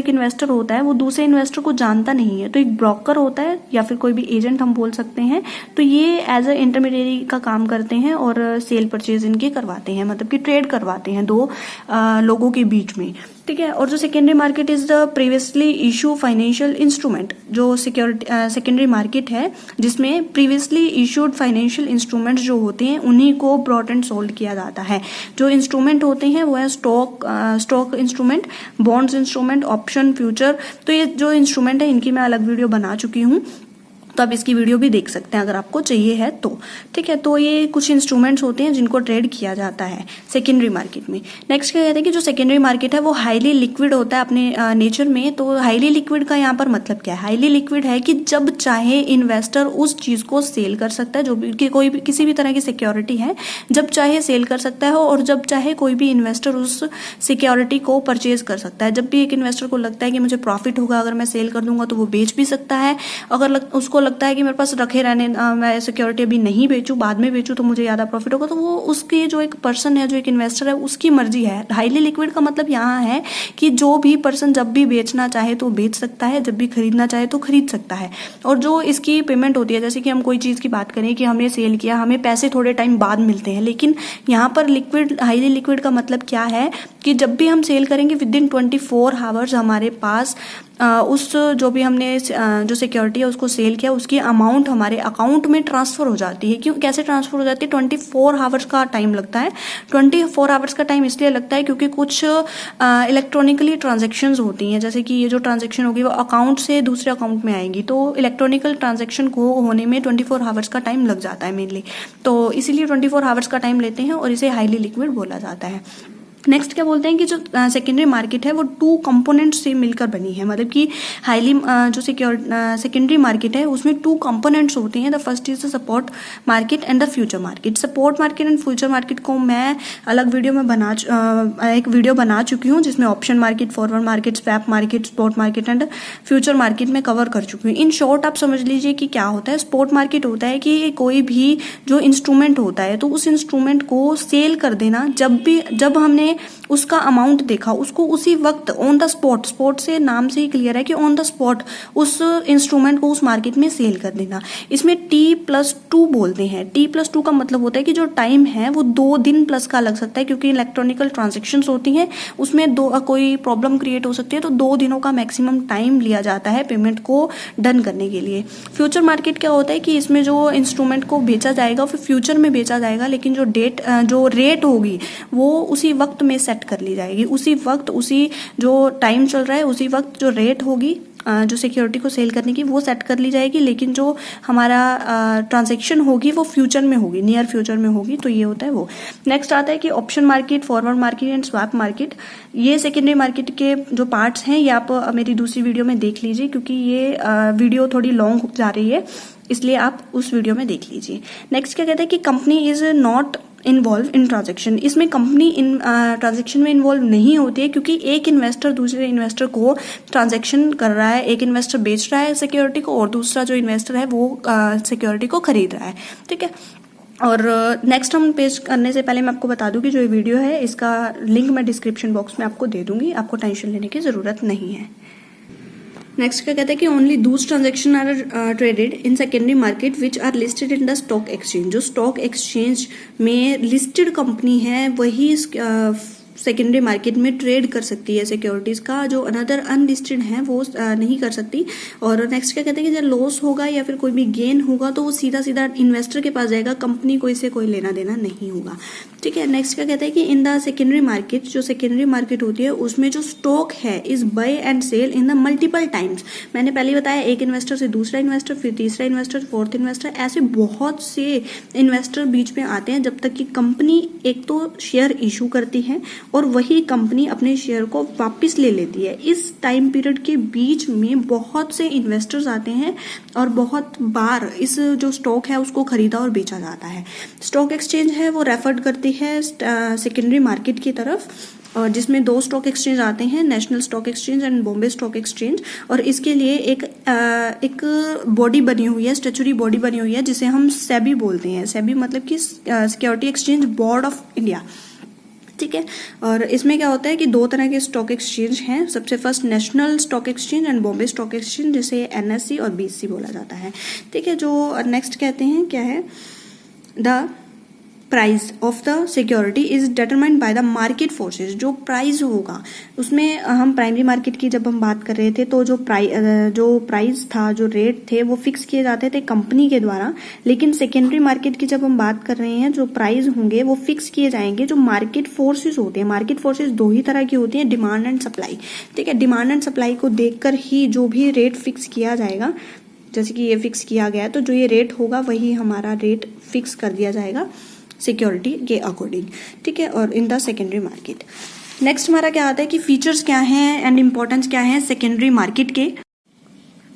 इन्वेस्टर होता है वो दूसरे इन्वेस्टर को जानता नहीं है, तो एक ब्रोकर होता है या फिर कोई भी एजेंट हम बोल सकते हैं, तो ये एज अ इंटरमीडिएरी का काम करते हैं और सेल परचेज इनके करवाते हैं, मतलब कि ट्रेड करवाते हैं दो लोगों के बीच में। ठीक है, और जो secondary market is the previously issue financial instrument. जो सेकेंडरी मार्केट है जिसमें प्रीवियसली इशूड फाइनेंशियल इंस्ट्रूमेंट्स जो होते हैं उन्हीं को ब्रॉट एंड सोल्ड किया जाता है। जो इंस्ट्रूमेंट होते हैं वो है stock instrument, bonds instrument, option, future. तो ये जो इंस्ट्रूमेंट है इनकी मैं अलग वीडियो बना चुकी हूँ, तो आप इसकी वीडियो भी देख सकते हैं अगर आपको चाहिए है तो। ठीक है, तो ये कुछ इंस्ट्रूमेंट्स होते हैं जिनको ट्रेड किया जाता है सेकेंडरी मार्केट में। नेक्स्ट क्या कहते हैं कि जो सेकेंडरी मार्केट है वो हाईली लिक्विड होता है अपने नेचर में। तो हाईली लिक्विड का यहाँ पर मतलब क्या है? हाईली लिक्विड है कि जब चाहे इन्वेस्टर उस चीज को सेल कर सकता है, जो भी किसी भी तरह की सिक्योरिटी है, जब चाहे सेल कर सकता है और जब चाहे कोई भी इन्वेस्टर उस सिक्योरिटी को परचेज कर सकता है। जब भी एक इन्वेस्टर को लगता है कि मुझे प्रॉफिट होगा अगर मैं सेल कर दूंगा तो वो बेच भी सकता है। अगर उसको लगता है कि मेरे पास रखे रहने, मैं सिक्योरिटी अभी नहीं बेचूं, बाद में बेचूं तो मुझे ज्यादा प्रॉफिट होगा, तो वो उसकी जो एक पर्सन है, जो एक इन्वेस्टर है, उसकी मर्जी है। हाईली लिक्विड का मतलब यहाँ है कि जो भी पर्सन जब भी बेचना चाहे तो बेच सकता है, जब भी खरीदना चाहे तो खरीद सकता है। और जो इसकी पेमेंट होती है, जैसे कि हम कोई चीज की बात करें कि हमने सेल किया, हमें पैसे थोड़े टाइम बाद मिलते हैं, लेकिन यहाँ पर हाईली लिक्विड का मतलब क्या है कि जब भी हम सेल करेंगे विद इन 24 आवर्स हमारे पास उस जो भी हमने जो सिक्योरिटी है उसको सेल किया उसकी अमाउंट हमारे अकाउंट में ट्रांसफर हो जाती है। क्यों, कैसे ट्रांसफर हो जाती है? 24 आवर्स का टाइम लगता है। 24 आवर्स का टाइम इसलिए लगता है क्योंकि कुछ इलेक्ट्रॉनिकली ट्रांजेक्शन्स होती हैं, जैसे कि ये जो ट्रांजेक्शन होगी वो अकाउंट से दूसरे अकाउंट में आएंगी, तो इलेक्ट्रॉनिकल ट्रांजेक्शन को होने में 24 आवर्स का टाइम लग जाता है मेनली, तो इसीलिए 24 आवर्स का टाइम लेते हैं और इसे हाईली लिक्विड बोला जाता है। नेक्स्ट क्या बोलते हैं कि जो सेकेंडरी मार्केट है वो 2 कंपोनेंट्स से मिलकर बनी है, मतलब कि हाईली जो सेकेंडरी मार्केट है उसमें 2 कंपोनेंट्स होते हैं। The first is the support market and the future market. Support market and future market को मैं अलग वीडियो में एक वीडियो बना चुकी हूँ जिसमें option market, forward market, swap market, spot market and future market में कवर कर चुकी हूँ। इन शॉर्ट आप समझ लीजिए कि क्या होता है। स्पॉट मार्केट होता है कि कोई भी जो इंस्ट्रूमेंट होता है तो उस इंस्ट्रूमेंट को सेल कर देना, जब हमने उसका अमाउंट देखा उसको उसी वक्त ऑन द स्पॉट से नाम से ही क्लियर है कि ऑन द स्पॉट उस इंस्ट्रूमेंट को उस मार्केट में सेल कर देना। इसमें T+2 बोलते हैं। T+2 का मतलब होता है कि जो टाइम है वो 2 दिन प्लस का लग सकता है, क्योंकि इलेक्ट्रॉनिकल ट्रांजेक्शन्स होती हैं उसमें कोई प्रॉब्लम क्रिएट हो सकती है, तो 2 दिनों का मैक्सिमम टाइम लिया जाता है पेमेंट को डन करने के लिए। फ्यूचर मार्केट क्या होता है कि इसमें जो इंस्ट्रूमेंट को बेचा जाएगा फिर फ्यूचर में बेचा जाएगा, लेकिन जो रेट होगी वो उसी वक्त में सेट कर ली जाएगी, उसी वक्त, उसी जो टाइम चल रहा है उसी वक्त जो रेट होगी जो सिक्योरिटी को सेल करने की वो सेट कर ली जाएगी, लेकिन जो हमारा ट्रांजैक्शन होगी वो फ्यूचर में होगी, नियर फ्यूचर में होगी। तो ये होता है वो। नेक्स्ट आता है कि option market, forward market and swap market. ये सेकेंडरी मार्केट के जो पार्ट्स हैं ये आप मेरी दूसरी वीडियो में देख लीजिए, क्योंकि ये वीडियो थोड़ी लॉन्ग जा रही है, इसलिए आप उस वीडियो में देख लीजिए। नेक्स्ट क्या कहते हैं कि company is not involve in transaction. इसमें कंपनी इन ट्रांजेक्शन में इन्वॉल्व नहीं होती है, क्योंकि एक इन्वेस्टर दूसरे इन्वेस्टर को ट्रांजेक्शन कर रहा है, एक इन्वेस्टर बेच रहा है सिक्योरिटी को और दूसरा जो इन्वेस्टर है वो सिक्योरिटी को खरीद रहा है। ठीक है, और नेक्स्ट हम पेज करने से पहले मैं आपको बता दूं कि जो ये वीडियो है इसका लिंक मैं डिस्क्रिप्शन बॉक्स में आपको दे दूंगी, आपको टेंशन लेने की जरूरत नहीं है। नेक्स्ट क्या कहते हैं कि only those transaction are traded in secondary market which are listed in the stock exchange. जो स्टॉक एक्सचेंज में लिस्टेड कंपनी है वही सेकेंडरी मार्केट में ट्रेड कर सकती है सिक्योरिटीज का, जो अनदर अनलिस्टेड है वो नहीं कर सकती। और नेक्स्ट क्या कहते हैं कि जब लॉस होगा या फिर कोई भी गेन होगा तो वो सीधा सीधा इन्वेस्टर के पास जाएगा, कंपनी को इससे कोई लेना देना नहीं होगा। ठीक है। नेक्स्ट क्या कहता है कि इन द सेकेंडरी मार्केट, जो सेकेंडरी मार्केट होती है उसमें जो स्टॉक है is buy and sell in the multiple times. मैंने पहले बताया, एक इन्वेस्टर से दूसरा इन्वेस्टर, फिर तीसरा इन्वेस्टर, फोर्थ इन्वेस्टर, ऐसे बहुत से इन्वेस्टर बीच में आते हैं जब तक कि कंपनी एक तो शेयर इशू करती है और वही कंपनी अपने शेयर को वापस ले लेती है। इस टाइम पीरियड के बीच में बहुत से इन्वेस्टर्स आते हैं और बहुत बार इस जो स्टॉक है उसको खरीदा और बेचा जाता है। स्टॉक एक्सचेंज है वो रेफर करती है सेकेंडरी मार्केट की तरफ, और जिसमें दो स्टॉक एक्सचेंज आते हैं, national stock exchange and Bombay stock exchange. और इसके लिए एक बॉडी बनी हुई है, स्टैच्यूटरी बॉडी बनी हुई है जिसे हम सेबी बोलते हैं। सेबी मतलब कि security exchange board of India. ठीक है। और इसमें क्या होता है कि दो तरह के स्टॉक एक्सचेंज हैं। सबसे first national stock exchange and Bombay stock exchange, जिसे एनएससी और बीएससी बोला जाता है। ठीक है। जो नेक्स्ट कहते हैं क्या है, the price of the security is determined by the market forces. जो प्राइस होगा उसमें हम प्राइमरी मार्केट की जब हम बात कर रहे थे तो जो प्राइस था, जो रेट थे वो फिक्स किए जाते थे कंपनी के द्वारा। लेकिन सेकेंडरी मार्केट की जब हम बात कर रहे हैं, जो प्राइस होंगे वो फिक्स किए जाएंगे जो मार्केट फोर्सेस होते हैं। मार्केट फोर्सेस दो ही तरह की होती हैं, डिमांड एंड सप्लाई। ठीक है। डिमांड एंड सप्लाई को देखकर ही जो भी रेट फिक्स किया जाएगा, जैसे कि ये फिक्स किया गया तो जो ये रेट होगा वही हमारा रेट फिक्स कर दिया जाएगा सिक्योरिटी के अकॉर्डिंग। ठीक है। और इन द सेकेंडरी मार्केट नेक्स्ट हमारा क्या आता है कि फीचर्स क्या हैं एंड इंपॉर्टेंस क्या है सेकेंडरी मार्केट के।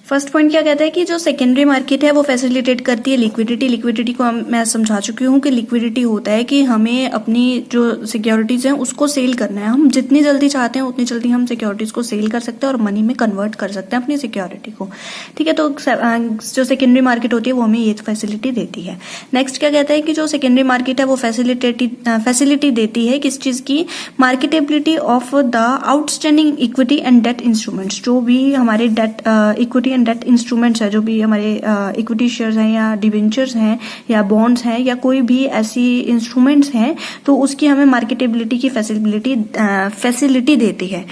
फर्स्ट पॉइंट क्या कहता है कि जो सेकेंडरी मार्केट है वो फैसिलिटेट करती है लिक्विडिटी। लिक्विडिटी को मैं समझा चुकी हूँ कि लिक्विडिटी होता है कि हमें अपनी जो सिक्योरिटीज हैं उसको सेल करना है। हम जितनी जल्दी चाहते हैं उतनी जल्दी हम सिक्योरिटीज को सेल कर सकते हैं और मनी में कन्वर्ट कर सकते हैं अपनी सिक्योरिटी को। ठीक है। तो जो सेकेंडरी मार्केट होती है वो हमें ये फैसिलिटी देती है। नेक्स्ट क्या कहता है कि जो सेकेंडरी मार्केट है वो फैसिलिटी देती है किस चीज की, marketability of the outstanding equity and debt instruments. जो भी हमारे डेट इक्विटी डेट इंस्ट्रूमेंट्स है, जो भी हमारे इक्विटी शेयर्स हैं या डिवेंचर्स हैं या बॉन्ड्स हैं या कोई भी ऐसी इंस्ट्रूमेंट्स हैं, तो उसकी हमें मार्केटेबिलिटी की फैसिलिटी देती है।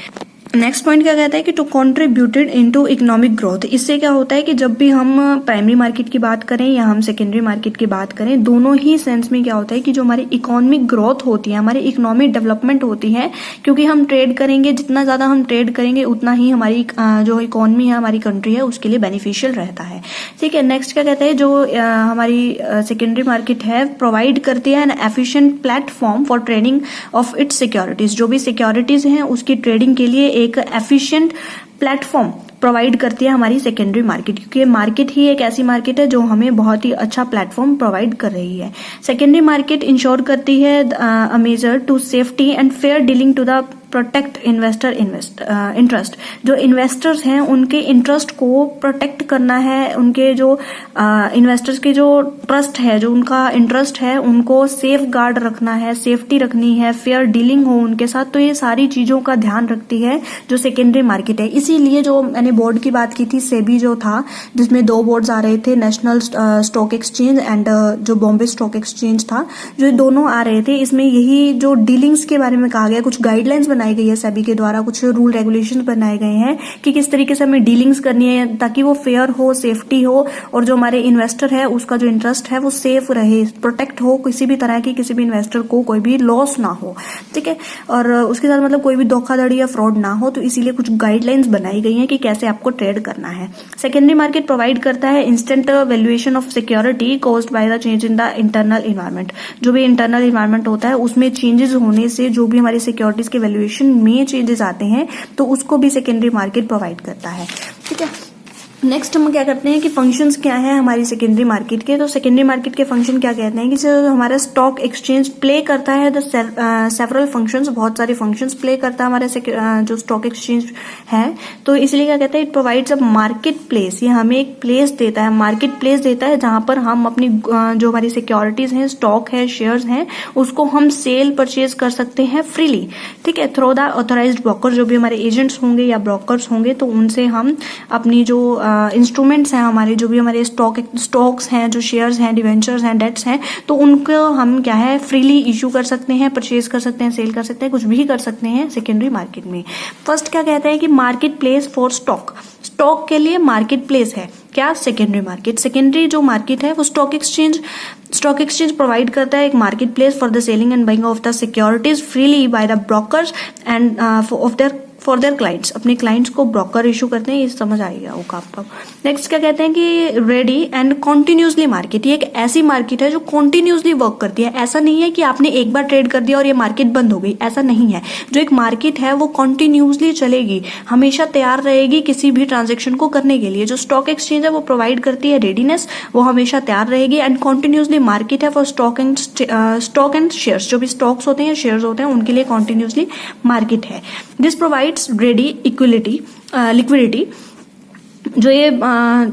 नेक्स्ट पॉइंट क्या कहता है कि to contributed into economic growth. इससे क्या होता है कि जब भी हम प्राइमरी मार्केट की बात करें या हम सेकेंडरी मार्केट की बात करें, दोनों ही सेंस में क्या होता है कि जो हमारी इकोनॉमिक ग्रोथ होती है, हमारी इकोनॉमिक डेवलपमेंट होती है, क्योंकि हम ट्रेड करेंगे, जितना ज्यादा हम ट्रेड करेंगे उतना ही हमारी जो इकोनॉमी है, हमारी कंट्री है, उसके लिए बेनिफिशियल रहता है। ठीक है। नेक्स्ट क्या कहता है, जो हमारी सेकेंडरी मार्केट है प्रोवाइड करती है N efficient platform for trading of its securities. जो भी सिक्योरिटीज हैं उसकी ट्रेडिंग के लिए एक एफिशिएंट प्लेटफॉर्म प्रोवाइड करती है हमारी सेकेंडरी मार्केट, क्योंकि मार्केट ही एक ऐसी मार्केट है जो हमें बहुत ही अच्छा प्लेटफॉर्म प्रोवाइड कर रही है। सेकेंडरी मार्केट इंश्योर करती है a measure to safety and fair dealing to the protect investor interest. जो इन्वेस्टर्स हैं उनके इंटरेस्ट को प्रोटेक्ट करना है, उनके जो इन्वेस्टर्स के जो ट्रस्ट है, जो उनका इंटरेस्ट है, उनको सेफ गार्ड रखना है, सेफ्टी रखनी है, फेयर डीलिंग हो उनके साथ। तो ये सारी चीजों का ध्यान रखती है जो सेकेंडरी मार्केट है। इसीलिए जो मैंने बोर्ड की बात की थी, सेबी जो था, जिसमें दो बोर्ड्स आ रहे थे, नेशनल स्टॉक एक्सचेंज एंड जो बॉम्बे स्टॉक एक्सचेंज था, जो दोनों आ रहे थे, इसमें यही जो डीलिंग्स के बारे में कहा गया, कुछ गाइडलाइंस बनाई गई है सेबी के द्वारा, कुछ रूल रेगुलेशंस बनाए गए हैं कि किस तरीके से हमें डीलिंग्स करनी है ताकि वो फेयर हो, सेफ्टी हो और जो हमारे इन्वेस्टर है उसका जो इंटरेस्ट है वो सेफ रहे, प्रोटेक्ट हो, किसी भी तरह की किसी भी इन्वेस्टर को कोई भी लॉस ना हो। ठीक है। और उसके साथ मतलब कोई भी धोखाधड़ी या फ्रॉड ना हो, तो इसीलिए कुछ गाइडलाइंस बनाई गई हैं कि कैसे आपको ट्रेड करना है। सेकेंडरी मार्केट प्रोवाइड करता है instant valuation of security caused by the change in the internal environment. जो भी इंटरनल इन्वायरमेंट होता है उसमें चेंजेस होने से जो भी हमारी सिक्योरिटीज के वैल्यूएशन में चेंजेस आते हैं, तो उसको भी सेकेंडरी मार्केट प्रोवाइड करता है। ठीक है। नेक्स्ट हम क्या करते हैं कि फंक्शंस क्या है हमारी सेकेंडरी मार्केट के। तो सेकेंडरी मार्केट के फंक्शन क्या कहते हैं कि जो हमारा स्टॉक एक्सचेंज प्ले करता है द सेवरल फंक्शंस, बहुत सारे फंक्शंस प्ले करता है हमारे जो स्टॉक एक्सचेंज है। तो इसलिए क्या कहता है, it provides a market place. ये हमें एक प्लेस देता है, मार्केट प्लेस देता है, जहां पर हम अपनी जो हमारी सिक्योरिटीज हैं, स्टॉक है, शेयर्स हैं, उसको हम सेल परचेज कर सकते हैं फ्रीली। ठीक है। थ्रू द ऑथोराइज्ड ब्रोकर, जो भी हमारे एजेंट्स होंगे या ब्रोकर्स होंगे, तो उनसे हम अपनी जो इंस्ट्रूमेंट्स हैं, हमारे जो भी हमारे स्टॉक्स हैं, जो शेयर्स हैं, डिवेंचर्स हैं, डेट्स हैं, तो उनको हम क्या है फ्रीली इशू कर सकते हैं, परचेज कर सकते हैं, सेल कर सकते हैं, कुछ भी कर सकते हैं सेकेंडरी मार्केट में। फर्स्ट क्या कहता है कि मार्केट प्लेस फॉर स्टॉक के लिए मार्केट प्लेस है क्या, सेकेंडरी मार्केट। सेकेंडरी जो मार्केट है वो स्टॉक एक्सचेंज प्रोवाइड करता है एक market place for the selling and buying of the securities freely by the brokers and for their clients. अपने क्लाइंट्स को ब्रोकर इशू करते हैं, ये समझ आएगा होगा आपको। नेक्स्ट क्या कहते हैं कि रेडी एंड कॉन्टिन्यूसली मार्केट, ये एक ऐसी मार्केट है जो कॉन्टिन्यूसली वर्क करती है। ऐसा नहीं है कि आपने एक बार ट्रेड कर दिया और ये मार्केट बंद हो गई, ऐसा नहीं है। जो एक मार्केट है वो कॉन्टिन्यूसली चलेगी, हमेशा तैयार रहेगी किसी भी ट्रांजेक्शन को करने के लिए। जो स्टॉक एक्सचेंज है वो प्रोवाइड करती है रेडीनेस, वो हमेशा तैयार रहेगी। एंड कॉन्टिन्यूसली मार्केट है फॉर स्टॉक एंड शेयर्स, जो भी स्टॉक्स होते हैं, शेयर्स होते हैं, उनके लिए कॉन्टिन्यूसली मार्केट है। This provides ready liquidity. जो ये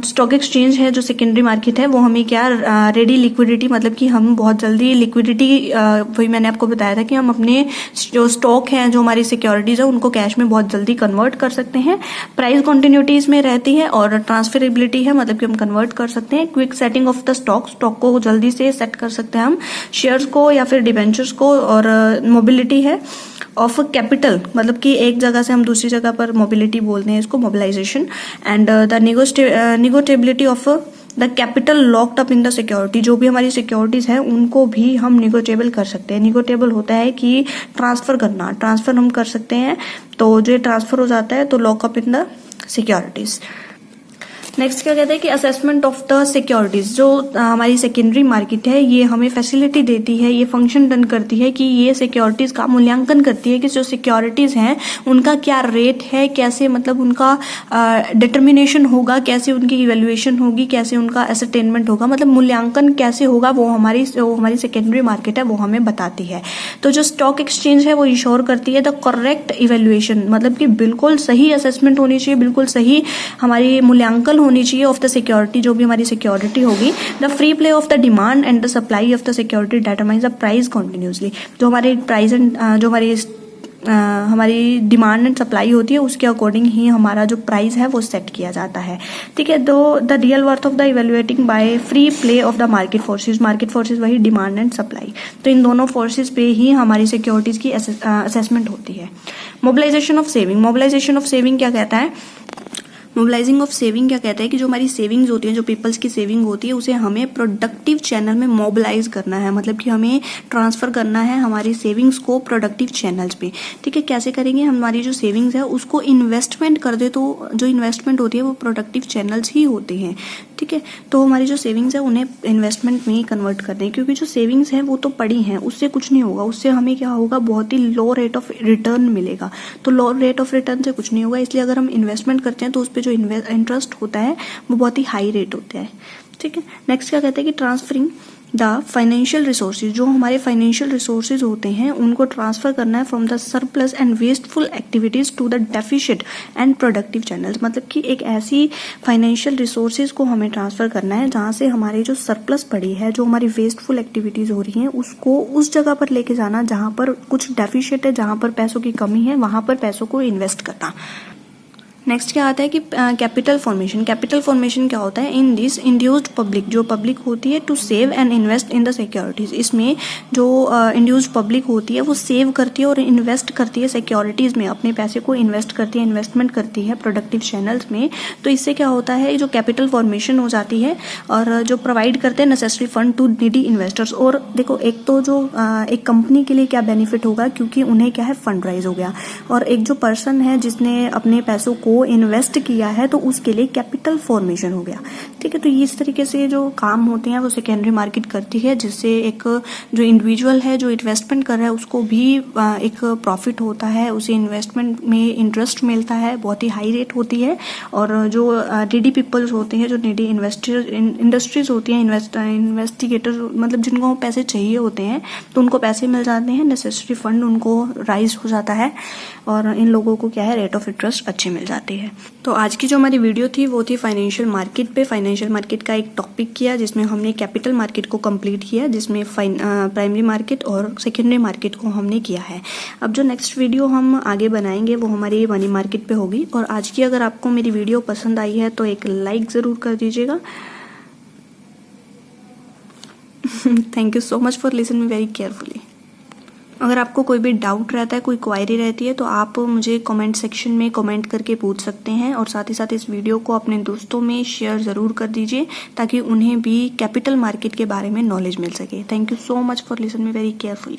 स्टॉक एक्सचेंज है, जो सेकेंडरी मार्केट है, वो हमें क्या रेडी लिक्विडिटी, मतलब कि हम बहुत जल्दी लिक्विडिटी, वही मैंने आपको बताया था कि हम अपने जो स्टॉक हैं, जो हमारी सिक्योरिटीज है, उनको कैश में बहुत जल्दी कन्वर्ट कर सकते हैं। प्राइस कंटिन्यूटी इसमें रहती है और ट्रांसफरेबिलिटी है, मतलब कि हम कन्वर्ट कर सकते हैं। Quick setting of the stock को जल्दी से सेट कर सकते हैं हम, शेयर्स को या फिर डिवेंचर्स को। और मोबिलिटी है ऑफ कैपिटल, मतलब कि एक जगह से हम दूसरी जगह पर मोबिलिटी बोलते हैं इसको, mobilization. And the negotiability of the capital locked up in the security, जो भी हमारी सिक्योरिटीज है उनको भी हम निगोशिएबल कर सकते हैं। निगोशिएबल होता है कि ट्रांसफर हम कर सकते हैं, तो जो ट्रांसफर हो जाता है तो lockup in the securities. Next क्या कहते हैं कि असेसमेंट ऑफ द सिक्योरिटीज, जो हमारी सेकेंडरी मार्केट है ये हमें फैसिलिटी देती है, ये फंक्शन डन करती है कि ये सिक्योरिटीज का मूल्यांकन करती है कि जो सिक्योरिटीज हैं उनका क्या रेट है, कैसे मतलब उनका डिटर्मिनेशन होगा, कैसे उनकी इवेल्युएशन होगी, कैसे उनका एसरटेनमेंट होगा, मतलब मूल्यांकन कैसे होगा, वो हमारी सेकेंडरी मार्केट है वो हमें बताती है। तो जो स्टॉक एक्सचेंज है वो इंश्योर करती है द करेक्ट इवेल्युएशन, मतलब कि बिल्कुल सही असेसमेंट होनी चाहिए, बिल्कुल सही हमारी मूल्यांकन होनी चाहिए ऑफ द सिक्योरिटी, जो भी हमारी सिक्योरिटी होगी। The free play of the demand and the supply of the security determines the price continuously, जो हमारे प्राइस एंड जो हमारी डिमांड एंड सप्लाई होती है उसके अकॉर्डिंग ही हमारा जो प्राइस है वो सेट किया जाता है। ठीक है, तो the real worth of the evaluating by free play of the market forces वही डिमांड एंड सप्लाई, तो इन दोनों फोर्सेज पे ही हमारी सिक्योरिटीज की असेसमेंट होती है। मोबिलाइजेशन ऑफ सेविंग क्या कहता है? मोबिलाइजिंग ऑफ सेविंग क्या कहता है कि जो हमारी सेविंग्स होती है, जो पीपल्स की सेविंग होती है, उसे हमें प्रोडक्टिव चैनल में मोबिलाइज करना है, मतलब कि हमें ट्रांसफर करना है हमारी सेविंग्स को प्रोडक्टिव चैनल्स पे। ठीक है, कैसे करेंगे? हमारी जो सेविंग्स है उसको इन्वेस्टमेंट कर दे, तो जो इन्वेस्टमेंट होती है वो प्रोडक्टिव चैनल्स ही होते हैं। ठीक है, तो हमारी जो सेविंग्स है उन्हें इन्वेस्टमेंट में ही कन्वर्ट कर दें, क्योंकि जो सेविंग्स है वो तो पड़ी हैं, उससे कुछ नहीं होगा, उससे हमें क्या होगा, बहुत ही लो रेट ऑफ रिटर्न मिलेगा। तो लो रेट ऑफ रिटर्न से कुछ नहीं होगा, इसलिए अगर हम इन्वेस्टमेंट करते हैं तो उस पर जो इंटरेस्ट होता है वो बहुत ही हाई रेट होता है। ठीक है, नेक्स्ट क्या कहते हैं कि ट्रांसफरिंग द फाइनेंशियल रिसोर्सेज, जो हमारे फाइनेंशियल रिसोर्सेज होते हैं उनको ट्रांसफर करना है from the surplus and wasteful activities to the deficient and productive channels, मतलब कि एक ऐसी फाइनेंशियल रिसोर्सेज को हमें ट्रांसफर करना है जहां से हमारी जो सरप्लस पड़ी है, जो हमारी वेस्टफुल एक्टिविटीज हो रही हैं, उसको उस जगह पर लेके जाना जहां पर कुछ डेफिशिएंट है, जहां पर पैसों की कमी है, वहां पर पैसों को इन्वेस्ट करना। नेक्स्ट क्या आता है कि कैपिटल फॉर्मेशन क्या होता है? इन दिस इंड्यूस्ड पब्लिक, जो पब्लिक होती है to save and invest in the securities, इसमें जो इंड्यूस्ड पब्लिक होती है वो सेव करती है और इन्वेस्ट करती है सिक्योरिटीज में, अपने पैसे को इन्वेस्ट करती है, इन्वेस्टमेंट करती है प्रोडक्टिव चैनल्स में। तो इससे क्या होता है, जो कैपिटल फॉर्मेशन हो जाती है और जो प्रोवाइड करते हैं necessary fund to needy investors. और देखो, एक तो जो एक कंपनी के लिए क्या बेनिफिट होगा, क्योंकि उन्हें क्या है, फंड राइज हो गया, और एक जो पर्सन है जिसने अपने पैसों को इन्वेस्ट किया है तो उसके लिए कैपिटल फॉर्मेशन हो गया। ठीक है, तो इस तरीके से जो काम होते हैं वो सेकेंडरी मार्केट करती है, जिससे एक जो इंडिविजुअल है जो इन्वेस्टमेंट कर रहा है उसको भी एक प्रॉफिट होता है, उसे इन्वेस्टमेंट में इंटरेस्ट मिलता है, बहुत ही हाई रेट होती है। और जो नीडी पीपल्स होते हैं, जो नीडी इंडस्ट्रीज होती हैं, इन्वेस्टिगेटर, मतलब जिनको पैसे चाहिए होते हैं तो उनको पैसे मिल जाते हैं, नेसेसरी फंड उनको राइज हो जाता है और इन लोगों को क्या है, रेट ऑफ इंटरेस्ट अच्छे मिल जाते हैं। जाते हैं। तो आज की जो हमारी वीडियो थी वो थी फाइनेंशियल मार्केट पे। फाइनेंशियल मार्केट का एक टॉपिक किया जिसमें हमने कैपिटल मार्केट को कंप्लीट किया, जिसमें प्राइमरी मार्केट और सेकेंडरी मार्केट को हमने किया है। अब जो नेक्स्ट वीडियो हम आगे बनाएंगे वो हमारी मनी मार्केट पे होगी। और आज की अगर आपको मेरी वीडियो पसंद आई है तो एक लाइक ज़रूर कर दीजिएगा। Thank you so much for listen me very carefully. अगर आपको कोई भी डाउट रहता है, कोई क्वायरी रहती है तो आप मुझे कमेंट सेक्शन में कमेंट करके पूछ सकते हैं। और साथ ही साथ इस वीडियो को अपने दोस्तों में शेयर ज़रूर कर दीजिए ताकि उन्हें भी कैपिटल मार्केट के बारे में नॉलेज मिल सके। Thank you so much for listen me very carefully.